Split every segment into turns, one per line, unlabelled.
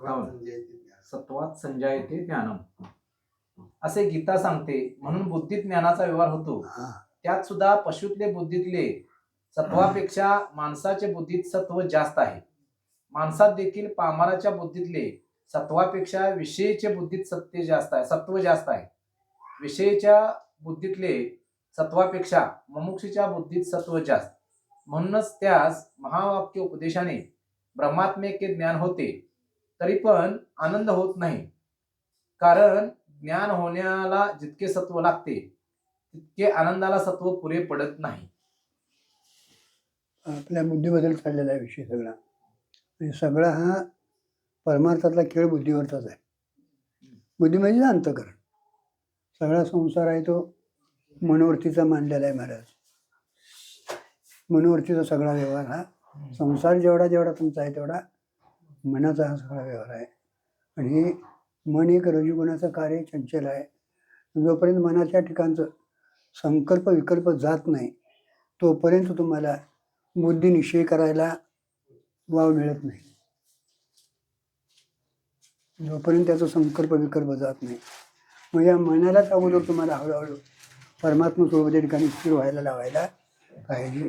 सत्वात संजायते ज्ञानम असे गीता सांगते. म्हणून बुद्धी ज्ञानाचा व्यवहार होतो. त्यात सुद्धा पशुतले बुद्धीतले सत्वापेक्षा माणसाच्या बुद्धीत सत्व जास्त आहे. माणसात देखील पामराच्या बुद्धीतले सत्वापेक्षा विषयीच्या बुद्धीत सत्य जास्त आहे, सत्व जास्त आहे. विषयीच्या बुद्धीतले सत्वापेक्षा मुमुक्षूच्या बुद्धीत सत्व जास्त. म्हणूनच त्यास महावाक्य उपदेशाने ब्रह्मात्मेके ज्ञान होते, तरी पण आनंद होत नाही. कारण ज्ञान होण्याला जितके सत्व लागते तितके आनंदाला सत्व पुरे पडत नाही.
आपल्या बुद्धीबद्दल चाललेला आहे विषय सगळा. म्हणजे सगळा हा परमार्थातला खेळ बुद्धीवरचाच आहे. बुद्धी म्हणजे अंतःकरण. सगळा संसार आहे तो मनोवृत्तीचा मांडलेला आहे महाराज. मनोवृत्तीचा सगळा व्यवहार हा संसार जेवढा जेवढा तुमचा आहे तेवढा मनाचा हा सगळा व्यवहार आहे. आणि हे मन एक रजोगुणाचं कार्य चंचल आहे. जोपर्यंत मनाच्या ठिकाणचं संकल्प विकल्प जात नाही तोपर्यंत तुम्हाला बुद्धी निश्चय करायला वाव मिळत नाही. जोपर्यंत त्याचा संकल्प विकल्प जात नाही मग या मनालाच अगोदर तुम्हाला हळूहळू परमात्मा स्वरूपाच्या ठिकाणी स्थिर व्हायला लावायला पाहिजे.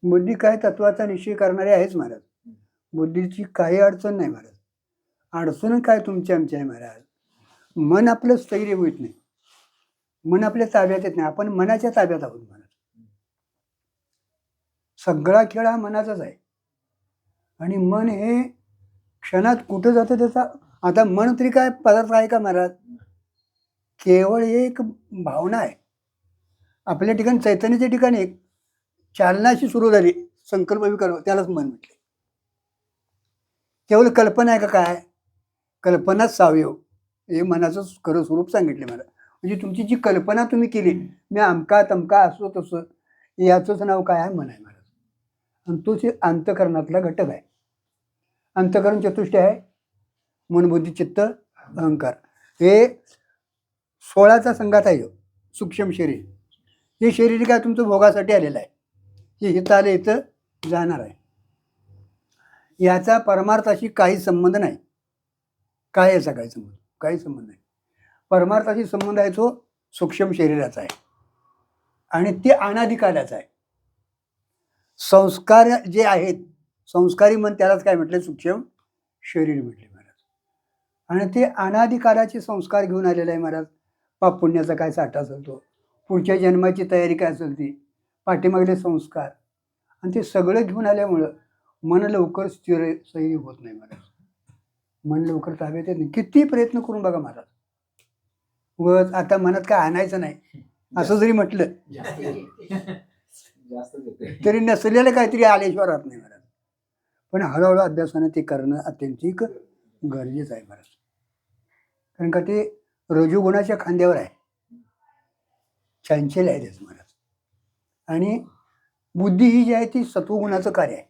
बुद्धी काय तत्वाचा निश्चय करणारे आहेच महाराज. बुद्धीची काही अडचण नाही महाराज. अडचण काय तुमची आमची आहे महाराज. मन आपलं स्थैर्य होत नाही. मन आपल्या ताब्यात येत नाही. आपण मनाच्या ताब्यात आहोत महाराज. सगळा खेळ हा मनाचाच आहे. आणि मन हे क्षणात कुठं जातं त्याचा. आता मन तरी काय पदार्थ आहे का महाराज. केवळ एक भावना आहे. आपल्या ठिकाणी चैतन्याच्या ठिकाणी एक चालनाशी सुरू झाली संकल्प विकल्प त्यालाच मन म्हटले. केवळ कल्पना आहे का काय. कल्पनाच सावयव हे मनाचं खरं स्वरूप सांगितले मला. म्हणजे तुमची जी कल्पना तुम्ही केली मी अमका तमका असो तसं याचंच नाव काय आहे मन आहे महाराज. आणि तोच अंतःकरणातला घटक आहे. अंतःकरण चतुष्टय आहे. मन बुद्धी चित्त अहंकार हे 16चा संघात आहे. सूक्ष्म शरीर हे शरीर काय तुमचं भोगासाठी आलेलं आहे. हे इथं आले इथं जाणार आहे. याचा परमार्थाशी काही संबंध नाही. काय याचा काही संबंध काही संबंध नाही. परमार्थाशी संबंध आहे तो सूक्ष्म शरीराचा आहे. आणि ते अनादिकालाचा आहे. संस्कार जे आहेत संस्कारी मन त्यालाच काय म्हटलं सूक्ष्म शरीर म्हटले महाराज. आणि ते अनादिकालाचे संस्कार घेऊन आलेले आहे महाराज. पाप पुण्याचा काय साठा असेल तो पुढच्या जन्माची तयारी काय असेल ती पाठीमागले संस्कार आणि ते सगळं घेऊन आल्यामुळं मन लवकर स्थिर स्थैर्य होत नाही महाराज. मन लवकर ताब्यात येत नाही. किती प्रयत्न करून बघा महाराज. व आता मनात काय आणायचं नाही असं जरी म्हटलं तरी नसलेलं काहीतरी आल्याशिवाय राहत नाही महाराज. पण हळूहळू अभ्यासानं ते करणं अत्यंतिक गरजेचं आहे महाराज. कारण का ते रजोगुणाच्या खांद्यावर आहे. चंचल आहे त्याच महाराज. आणि बुद्धी ही जी आहे ती सत्वगुणाचं कार्य आहे.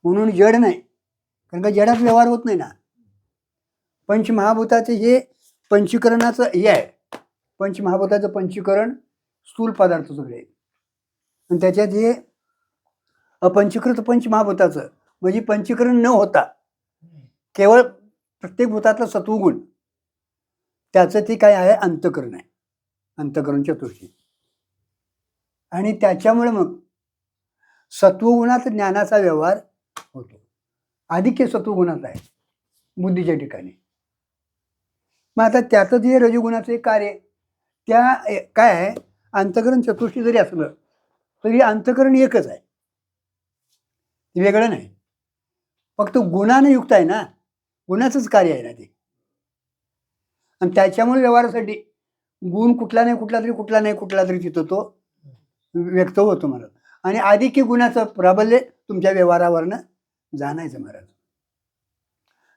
म्हणून जड नाही. कारण का जडात व्यवहार होत नाही ना. पंचमहाभूताचे हे पंचीकरणाचं हे आहे. पंचमहाभूताचं पंचीकरण स्थूल पदार्थ सगळे आणि त्याच्यात हे अपंचीकृत पंचमहाभूताचं म्हणजे पंचीकरण न होता केवळ प्रत्येक भूतातलं सत्वगुण त्याचं ते काय आहे अंतःकरण आहे. अंतःकरण चतुर्थी. आणि त्याच्यामुळे मग सत्वगुणात ज्ञानाचा व्यवहार होतो. आधिक्य सत्वगुणाचा आहे बुद्धीच्या ठिकाणी. मग आता त्यातच हे रजोगुणाचं एक कार्य त्या काय आहे अंतःकरण चतुष्टी जरी असलं तरी अंतःकरण एकच आहे. वेगळं नाही. फक्त गुणाने युक्त आहे ना. गुणाचंच कार्य आहे ना ते. आणि त्याच्यामुळे व्यवहारासाठी गुण कुठला नाही कुठला तरी तिथं तो व्यक्त होतो महाराज. आणि आधिक्य गुणाचं प्राबल्य तुमच्या व्यवहारावरनं जाणायचं महाराज.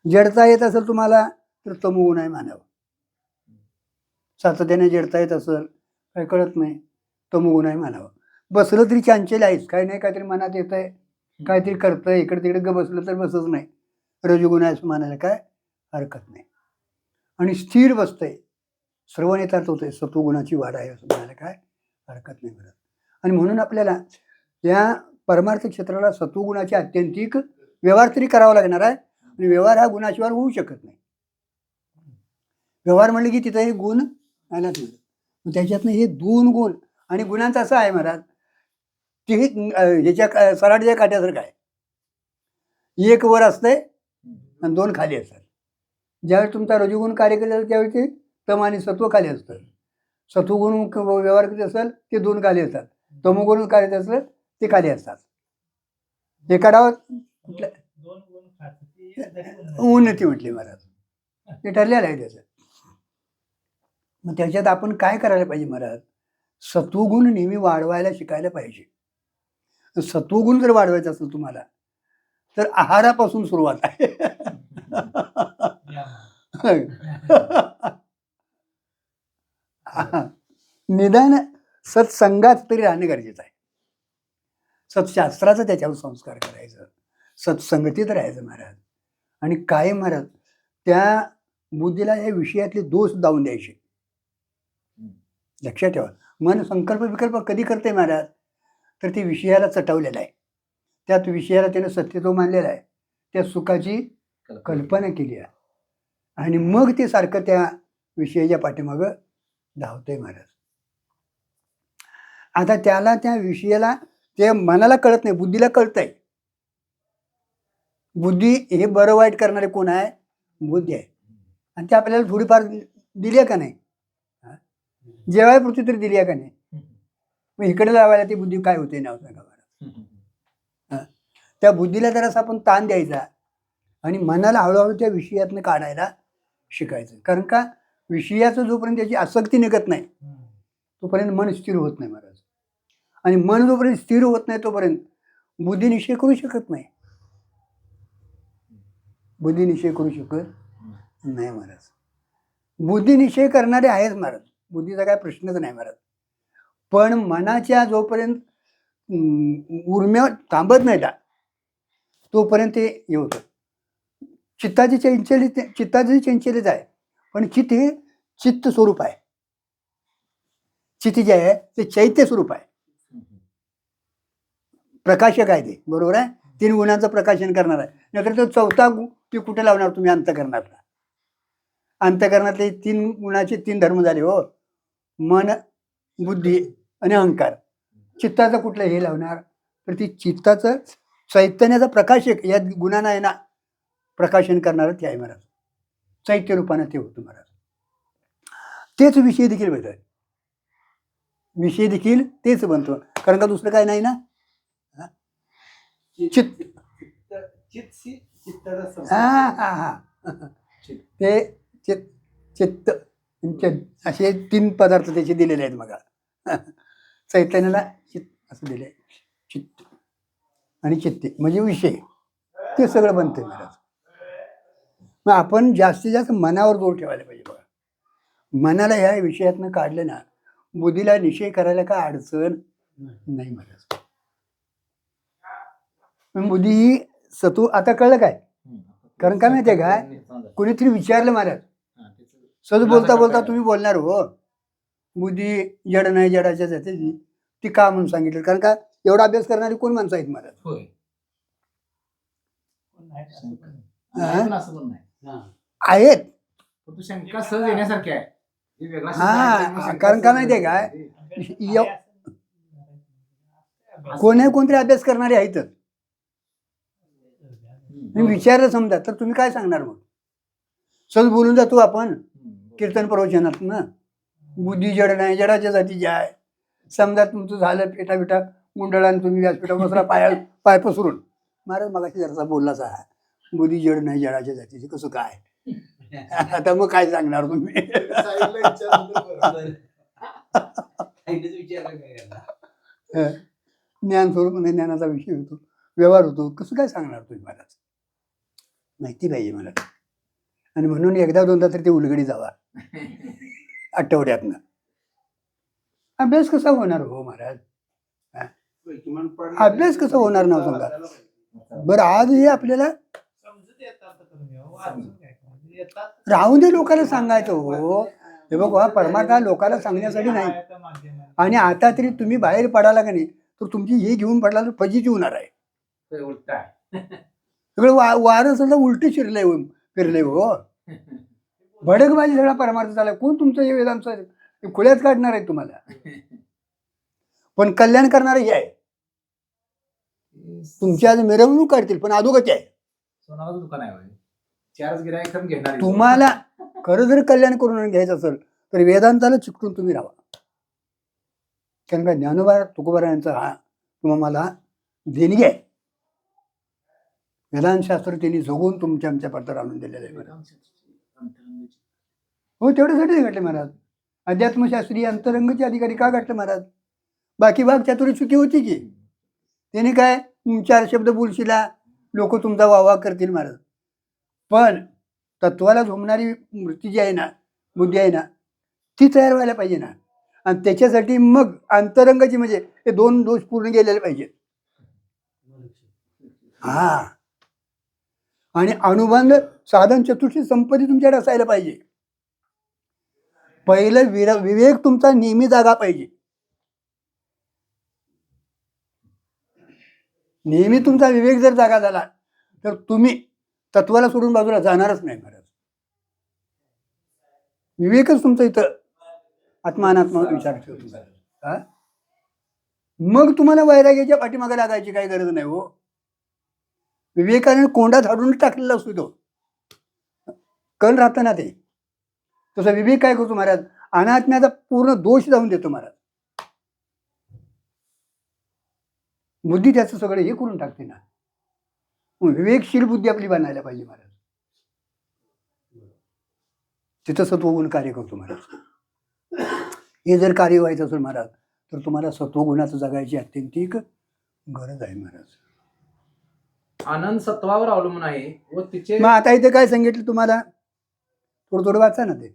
जडता येत असेल तुम्हाला तर तमोगुण आहे मानावं. सातत्याने जडता येत असेल काही कळत नाही तमोगुण आहे मानावं. बसलं तरी चांचल आहेच. काही नाही काहीतरी मनात येत आहे काहीतरी करतंय इकडे तिकडे ग बसलं तर बसच नाही. रजोगुण आहे असं म्हणायला काय हरकत नाही. आणि स्थिर बसतंय सर्व नेतार्थ होतंय सत्वगुणाची वाढ आहे असं म्हणायला काय हरकत नाही महाराज. आणि म्हणून आपल्याला या परमार्थ क्षेत्राला सत्वगुणाचे अत्यंतिक व्यवहार तरी करावा लागणार आहे. आणि व्यवहार हा गुणाशिवाय होऊ शकत नाही. व्यवहार म्हणलं की तिथं हे गुण आलाच नाही. मग त्याच्यातनं हे 2 गुण आणि गुणांचं असं आहे महाराज की ह्याच्या सराडच्या काट्यासारखं आहे. एक वर असतंय आणि 2 खाली असतात. ज्यावेळी तुमचा रजोगुण कार्य केलेलं त्यावेळी ते तम आणि सत्व खाली असतं. सत्वगुण व्यवहार करीत असेल ते 2 खाली असतात. तमोगुण कार्य असेल ते खाली असतात. एका डावात कुठल्या उन्नती म्हटली महाराज, ते ठरलेलं आहे त्याचं. मग त्याच्यात आपण काय करायला पाहिजे महाराज? सत्वगुण नेहमी वाढवायला शिकायला पाहिजे. सत्वगुण जर वाढवायचा असेल तुम्हाला तर आहारापासून सुरुवात आहे. निदान सत्संगात तरी राहणं गरजेचं आहे. सत्शास्त्राचा त्याच्यावर संस्कार करायचं, सत्संगतीत राहायचं महाराज. आणि काय महाराज त्या बुद्धीला या विषयातले दोष जाऊन द्यायचे. लक्षात ठेवा, मन संकल्प विकल्प कधी करते महाराज? तर ते विषयाला चटवलेलं आहे, त्यात विषयाला त्याने सत्यत्व मानलेलं आहे, त्या सुखाची कल्पना केली आहे आणि मग ते सारखं त्या विषयाच्या पाठीमागं धावतंय महाराज. आता त्याला त्या विषयाला ते मनाला कळत नाही, बुद्धीला कळतंय. बुद्धी हे बरं वाईट करणारे कोण आहे? बुद्धी आहे. आणि ते आपल्याला थोडीफार दिली आहे का नाही? जेवायपुरती तरी दिली आहे का नाही? मग इकडे लावायला ती बुद्धी काय होते नाव सांगा बरं. त्या बुद्धीला जरासा आपण ताण द्यायचा आणि मनाला हळूहळू त्या विषयातनं काढायला शिकायचं. कारण का विषयाचं जोपर्यंत त्याची आसक्ती निघत नाही तोपर्यंत मन स्थिर होत नाही महाराज. आणि मन जोपर्यंत स्थिर होत नाही तोपर्यंत बुद्धी निश्चय करू शकत नाही. बुद्धी निश्चय करू शकत नाही महाराज. बुद्धी निश्चय करणारे आहेच महाराज, बुद्धीचा काय प्रश्नच नाही महाराज. पण मनाच्या जोपर्यंत उर्म्या थांबत नाही तोपर्यंत ते हे होतं. चित्ताची चंचलित आहे, पण चित्त हे चित्त स्वरूप आहे. चित्त जे आहे ते चैत्य स्वरूप आहे, प्रकाशक आहे ते, बरोबर आहे. 3 गुणांचं प्रकाशन करणार आहे. नाहीतर तो 4था ते कुठे लावणार तुम्ही? अंतःकरणातला. अंतःकरणातले 3 गुणाचे 3 धर्म झाले हो, मन, बुद्धी आणि अहंकार. चित्ताचं कुठलं हे लावणार? तर ती चित्ताचं चैतन्याचा प्रकाशक या गुणांना आहे ना प्रकाशन करणारं ते आहे महाराज. चैत्य रूपानं ते होतं महाराज. तेच विषय देखील बनतात, विषय देखील तेच बनतो. कारण का दुसरं काय नाही ना. चित्त ते चित्त असे 3 पदार्थ त्याचे दिलेले आहेत बघा. चैतन्याला चित्त असं दिले, चित्त आणि चित्ते म्हणजे विषय, ते सगळं बनतंय महाराज. मग आपण जास्तीत जास्त मनावर जोर ठेवायला पाहिजे बघा. मनाला ह्या विषयातनं काढलं ना बुद्धीला निश्चय करायला काय अडचण नाही महाराज. बुद्धी ही सत्व आता कळलं काय? कारण काय माहितीये काय, कोणीतरी विचारलं महाराज, सहज बोलता बोलता तुम्ही बोलणार हो बुद्धी जड नाही जडाच्या जातीची, ती का म्हणून सांगितलं? कारण का एवढा अभ्यास करणारी कोण माणसं आहेत महाराज? आहेत. कारण काय माहितीये काय, कोणतरी अभ्यास करणारे आहेतच. विचारलं समजा तर तुम्ही काय सांगणार? मग सहज बोलून जातो आपण कीर्तन प्रवचनात ना, बुद्धी जड नाही जडाच्या जातीची आहे. समजा तुमचं झालं पेटा बिटा मुंडळा आणि तुम्ही व्यासपीठा बसला पाय पसरून, महाराज मगाशी जरासा बोललाच आहे बुद्धी जड नाही जडाच्या जातीची, कसं काय? आता मग काय सांगणार तुम्ही? ज्ञान स्वरूप म्हणजे ज्ञानाचा विषय होतो, व्यवहार होतो, कसं काय सांगणार तुम्ही? महाराज माहिती पाहिजे मला. आणि म्हणून एकदा दोनदा तरी ते उलगडी जावा आठवड्यातनं. अभ्यास कसा होणार हो महाराज? अभ्यास कसा होणार ना सांगा बरं. आज हे आपल्याला राहून दे लोकांना सांगायचं हो. हे बघा परमात्मा लोकांना सांगण्यासाठी नाही. आणि आता तरी तुम्ही बाहेर पडाला का नाही तर तुमची हे घेऊन पडला तर फजिती होणार आहे. सगळं वारं सगळं उलट फिरलंय हो. भडकबाजी सगळा परमार्थ झाला. कोण तुमचं हे वेदांचं खुल्याच काढणार आहे तुम्हाला? पण कल्याण करणार हे आहे. तुमची आज मिरवणूक काढतील पण अधोगती आहे.
सोनाराचं दुकान आहे होय. चारच गिऱ्हाईक घेणार
तुम्हाला खरं जर कल्याण करून घ्यायचं असेल तर वेदांताला चिकटून तुम्ही राहा. कारण का ज्ञानोबा तुकोबारायांचा हा तुम्हाला देणगी आहे. वेदांतशास्त्र त्यांनी जगून तुमच्या आमच्या पडद्यावर आणून दिलेलं आहे. हो, तेवढ्यासाठी घडले महाराज. अध्यात्मशास्त्री अंतरंगचे अधिकारी का घडले महाराज? बाकी भाग चातुरी चुकी होती की त्याने काय 4 शब्द बोलशीला लोक तुमचा वाहवा करतील महाराज. पण तत्वाला झोमणारी वृत्ती जी आहे ना, बुद्धी आहे ना, ती तयार व्हायला पाहिजे ना. आणि त्याच्यासाठी मग अंतरंगाची म्हणजे हे 2 दोष पूर्ण गेलेले पाहिजेत. हा, आणि अनुबंध साधन चतुष्टी संपत्ती तुमच्याकडे असायला पाहिजे. पहिलं विवेक तुमचा नेहमी जागा पाहिजे. नेहमी तुमचा विवेक जर जागा झाला तर तुम्ही तत्वाला सोडून बाजूला जाणारच नाही महाराज. विवेकच तुमचा इथं आत्मानात्मा विचार ठेवतो. मग तुम्हाला वैराग्याच्या पाठीमागे लागायची काही गरज नाही हो. विवेकाने कोंडात हाडून टाकलेला असतो तो, कण राहतं ना ते. तसा विवेक काय करतो महाराज? अनात्म्याचा पूर्ण दोष जाऊन देतो महाराज. बुद्धी त्याचं सगळं हे करून टाकते ना. विवेकशील बुद्धी आपली बनायला पाहिजे महाराज. तिथं सत्वगुण कार्य करतो महाराज. हे जर कार्य व्हायचं असेल महाराज तर तुम्हाला सत्वगुणाचं जगायची अत्यंतिक गरज आहे महाराज.
आनंद सत्वावर अवलंबून आहे व तिचे.
मग आता इथे काय सांगितलं तुम्हाला? थोडं वाचा ना ते.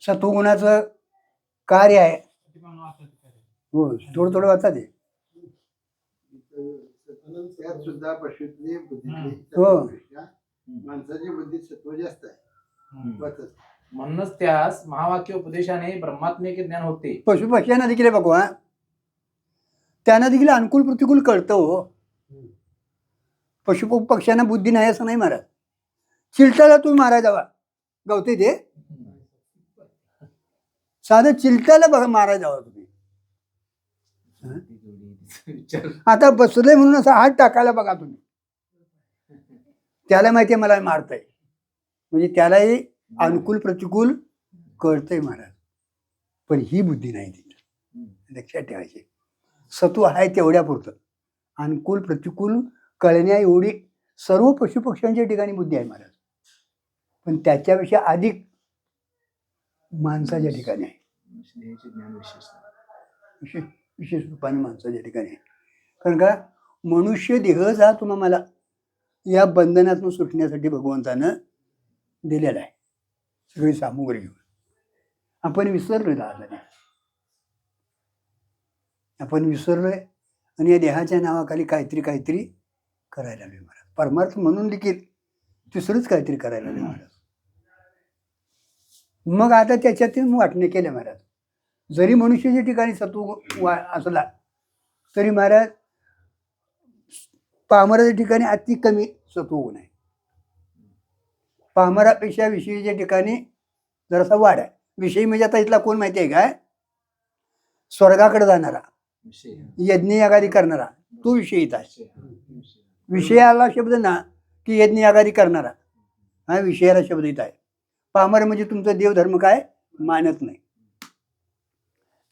सत्वगुणाचं कार्य आहे. हो, थोडं वाचा ते.
त्यात सुद्धा पशुतली बुद्धीतली
हो.
माणसाची बुद्धी सत्व जास्त आहे.
म्हणूनच त्यास महावाक्य उपदेशाने ब्रह्मात्मिक ज्ञान होते.
पशुपक्ष्यांना देखील बघवा, त्यांना देखील अनुकूल प्रतिकूल कळतं हो. पशुपक्ष्यांना बुद्धी नाही असं नाही महाराज. चिलटाला तुम्ही मारा जावा, गवते ते साधं चिलटाला बघा मारा जावा तुम्ही. आता बसले म्हणून असा हात टाकायला बघा तुम्ही. त्याला माहिती आहे मला मारतंय, म्हणजे त्यालाही अनुकूल प्रतिकूल कळतंय महाराज. पण ही बुद्धी नाही तिला, लक्षात ठेवायची. सत्व आहे तेवढ्या पुरतं. अनुकूल प्रतिकूल कळण्या एवढी सर्व पशुपक्ष्यांच्या ठिकाणी बुद्धी आहे महाराज. पण त्याच्यापेक्षा अधिक माणसाच्या ठिकाणी आहे. विशेष रूपाने माणसाच्या ठिकाणी आहे. कारण का मनुष्य देहच हा तुम्हाला या बंधनातून सुटण्यासाठी भगवंतानं दिलेला आहे, सगळी सामुग्री घेऊन. आपण विसरलोय दादा, आपण विसरलोय आणि या देहाच्या नावाखाली काहीतरी करायला लागलोय महाराज. परमार्थ म्हणून देखील तिसरंच काहीतरी करायला लागलोय महाराज. मग आता त्याच्यातून वाटणे केले महाराज. जरी मनुष्याच्या ठिकाणी सत्व असला तरी महाराज पामराच्या ठिकाणी अति कमी सत्वगुण आहे. पामरापेक्षा विषयीच्या ठिकाणी जरासा वाढ आहे. विषयी म्हणजे आता इथला कोण माहिती आहे काय? स्वर्गाकडे जाणारा, यज्ञ यागादी करणारा, तो विषय इथं आहे. विषयाला शब्द ना की यज्ञ यागादी करणारा, हा विषयाला शब्द इथं आहे. पामर म्हणजे तुमचा देवधर्म काय मानत नाही,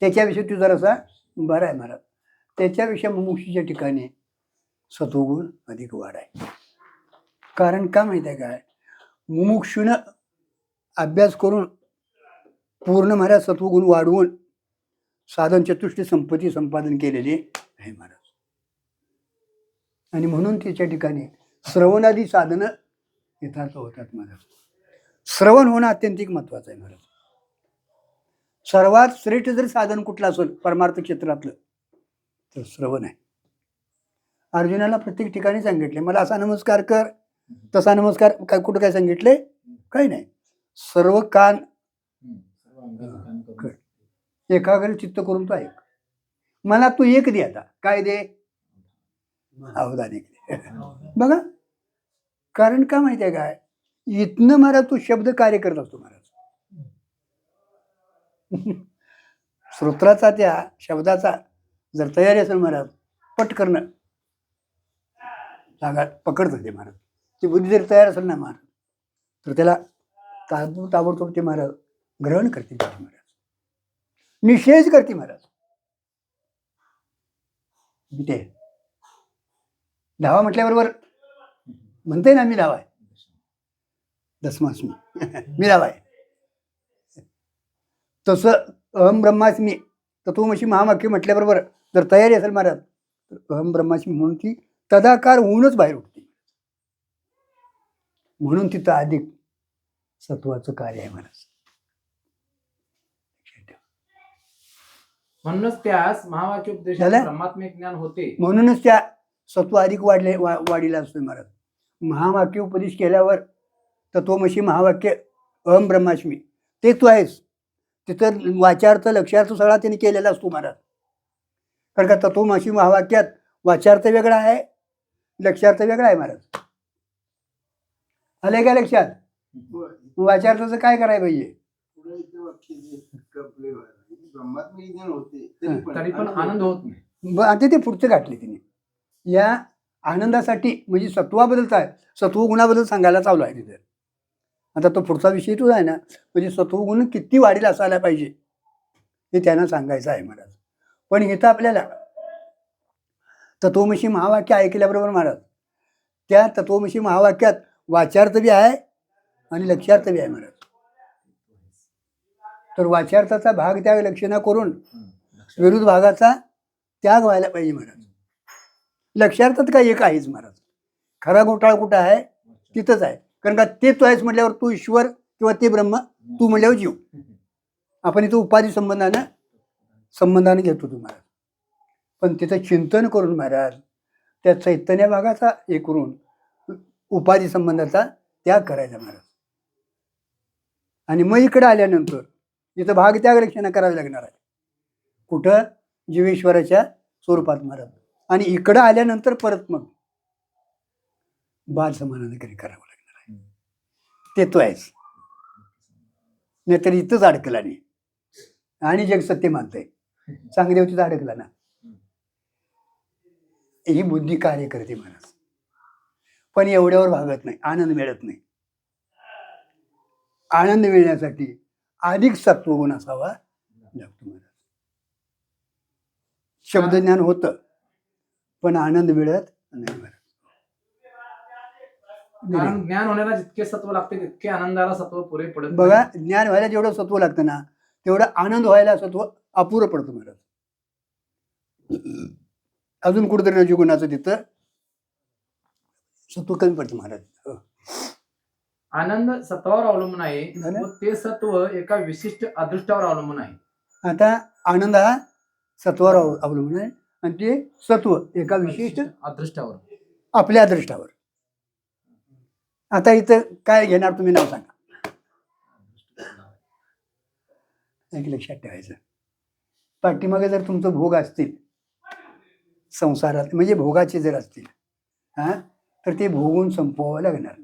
त्याच्याविषयी तू जरासा बरा आहे महाराज. त्याच्यापेक्षा मुमुक्षीच्या ठिकाणी सत्वगुण अधिक वाढ आहे. कारण का माहिती आहे काय? मुमुक्षून अभ्यास करून पूर्ण महाराज सत्वगुण वाढवून साधन चतुष्टी संपत्ती संपादन केलेली आहे महाराज. आणि म्हणून त्याच्या ठिकाणी श्रवणादी साधनं यथार्थ होतात महाराज. श्रवण होणं अत्यंतिक महत्वाचं आहे महाराज. सर्वात श्रेष्ठ जर साधन कुठलं असेल परमार्थ क्षेत्रातलं तर श्रवण आहे. अर्जुनाला प्रत्येक ठिकाणी सांगितले मला असा नमस्कार कर, तसा नमस्कार, काय कुठं काय सांगितले? काही नाही. सर्व कान एकाग्र चित्त करून तो ऐक. मला तू एक दे, आता काय दे? अवधान एक दे. बघा, कारण का माहिती आहे काय, इथनं महाराज तो शब्द कार्य करत असतो महाराज. स्तोत्राचा त्या शब्दाचा जर तयारी असेल महाराज, पट करणं जागा पकडतं ते महाराज. ती बुद्धी जर तयार असेल ना महाराज, तर त्याला ताबडतोब ते महाराज ग्रहण करते महाराज, निषेध करते महाराज. ते धावा म्हटल्याबरोबर म्हणते ना, मी धावा आहे, दसमास्मी मी धावा आहे. तसं अहम ब्रह्मास्मी तत्वमसी महावाक्य म्हटल्याबरोबर जर तयारी असेल महाराज, तर अहम ब्रह्मास्मी म्हणून ती तदाकार होऊनच बाहेर उठते. म्हणून तिथं अधिक सत्वाचं कार्य आहे महाराज.
म्हणूनच त्यास महावाक्योपदेशात
झालं?
ब्रह्मात्मिक ज्ञान होते.
म्हणूनच त्या सत्व अधिक वाढीला असतोय महाराज. महावाक्य उपदेश केल्यावर तत्वमसी महावाक्य अहम ब्रह्मास्मी ते तू आहेस, तिथं वाचार्थ लक्ष्यार्थ सगळा त्यांनी केलेला असतो महाराज. कारण का तत्वमसी महावाक्यात वाचार्थ वेगळा आहे, लक्ष्यार्थ वेगळा आहे महाराज. आलंय का लक्षात? वाचार्थाचं काय करायला पाहिजे?
पुढे इथे वाक्य जे कपले ब्रह्मात्मिक ज्ञान होते
तरी पण आनंद होत नाही.
आता ते पुढचं गाठले तिने. या आनंदासाठी म्हणजे सत्वाबद्दलचा आहे, सत्वगुणाबद्दल सांगायला चालू आहे तिथे. आता तो पुढचा विषय तो आहे ना, म्हणजे सत्वगुण किती वाढील असायला पाहिजे हे त्यांना सांगायचं आहे महाराज. पण इथं आपल्याला तत्वमसी महावाक्य ऐकल्याबरोबर महाराज, त्या तत्वमसी महावाक्यात वाचार्थ बी आहे आणि लक्ष्यार्थ बी आहे महाराज. तर वाचार्थाचा भाग त्याग लक्षणा करून विरुद्ध भागाचा त्याग व्हायला पाहिजे महाराज. लक्षार्थात काय एक आहेच महाराज. खरा घोटाळा कुठं आहे? तिथंच आहे. कारण का ते तू आहेस म्हटल्यावर तू ईश्वर किंवा ते ब्रह्म, तू म्हटल्यावर जीव. आपण इथं उपाधी संबंधाने घेतो तू महाराज. पण तिथं चिंतन करून महाराज त्या चैतन्य भागाचा हे करून उपाधी संबंधाचा त्याग करायचा महाराज. आणि मग इकडं आल्यानंतर इथं भाग त्याग रक्षणा करावी लागणार आहे. कुठं? जीवेश्वराच्या स्वरूपात महाराज. आणि इकडं आल्यानंतर परत मग बाल समानाने करावं लागणार आहे. ते तो आहेस, नाहीतर इथंच अडकला नाही आणि जग सत्य मानतंय, चांगली होती तर अडकला ना. ही बुद्धी कार्य करते महाराज. पण एवढ्यावर भागत नाही, आनंद मिळत नाही. आनंद मिळण्यासाठी अधिक सत्वगुण असावा लागतो महाराज. शब्दज्ञान होतं पण आनंद मिळत नाही महाराज.
कारण ज्ञान होण्याला जितके सत्व लागते तितके आनंदाला सत्व पुरे पडत नाही.
बघा, ज्ञान व्हायला जेवढं सत्व लागतं ना, तेवढं आनंद व्हायला सत्व अपुरं पडतं महाराज. अजून कुठेतरी रजोगुणाचं तिथं सत्व कमी पडतं महाराज.
आनंद सत्वावर अवलंबून आहे
झालं?
व ते सत्व एका विशिष्ट अदृष्टावर अवलंबून आहे.
आता आनंद हा सत्वावर अवलंबून आहे आणि ते सत्व एका विशिष्ट
अदृष्टावर,
आपल्या दृष्टावर. आता इथं काय घेणार तुम्ही, नाव सांगा. एक लक्षात ठेवायचं, पाठीमागे जर तुमचं भोग असतील संसारात, म्हणजे भोगाचे जर असतील तर ते भोगून संपवावं लागणार.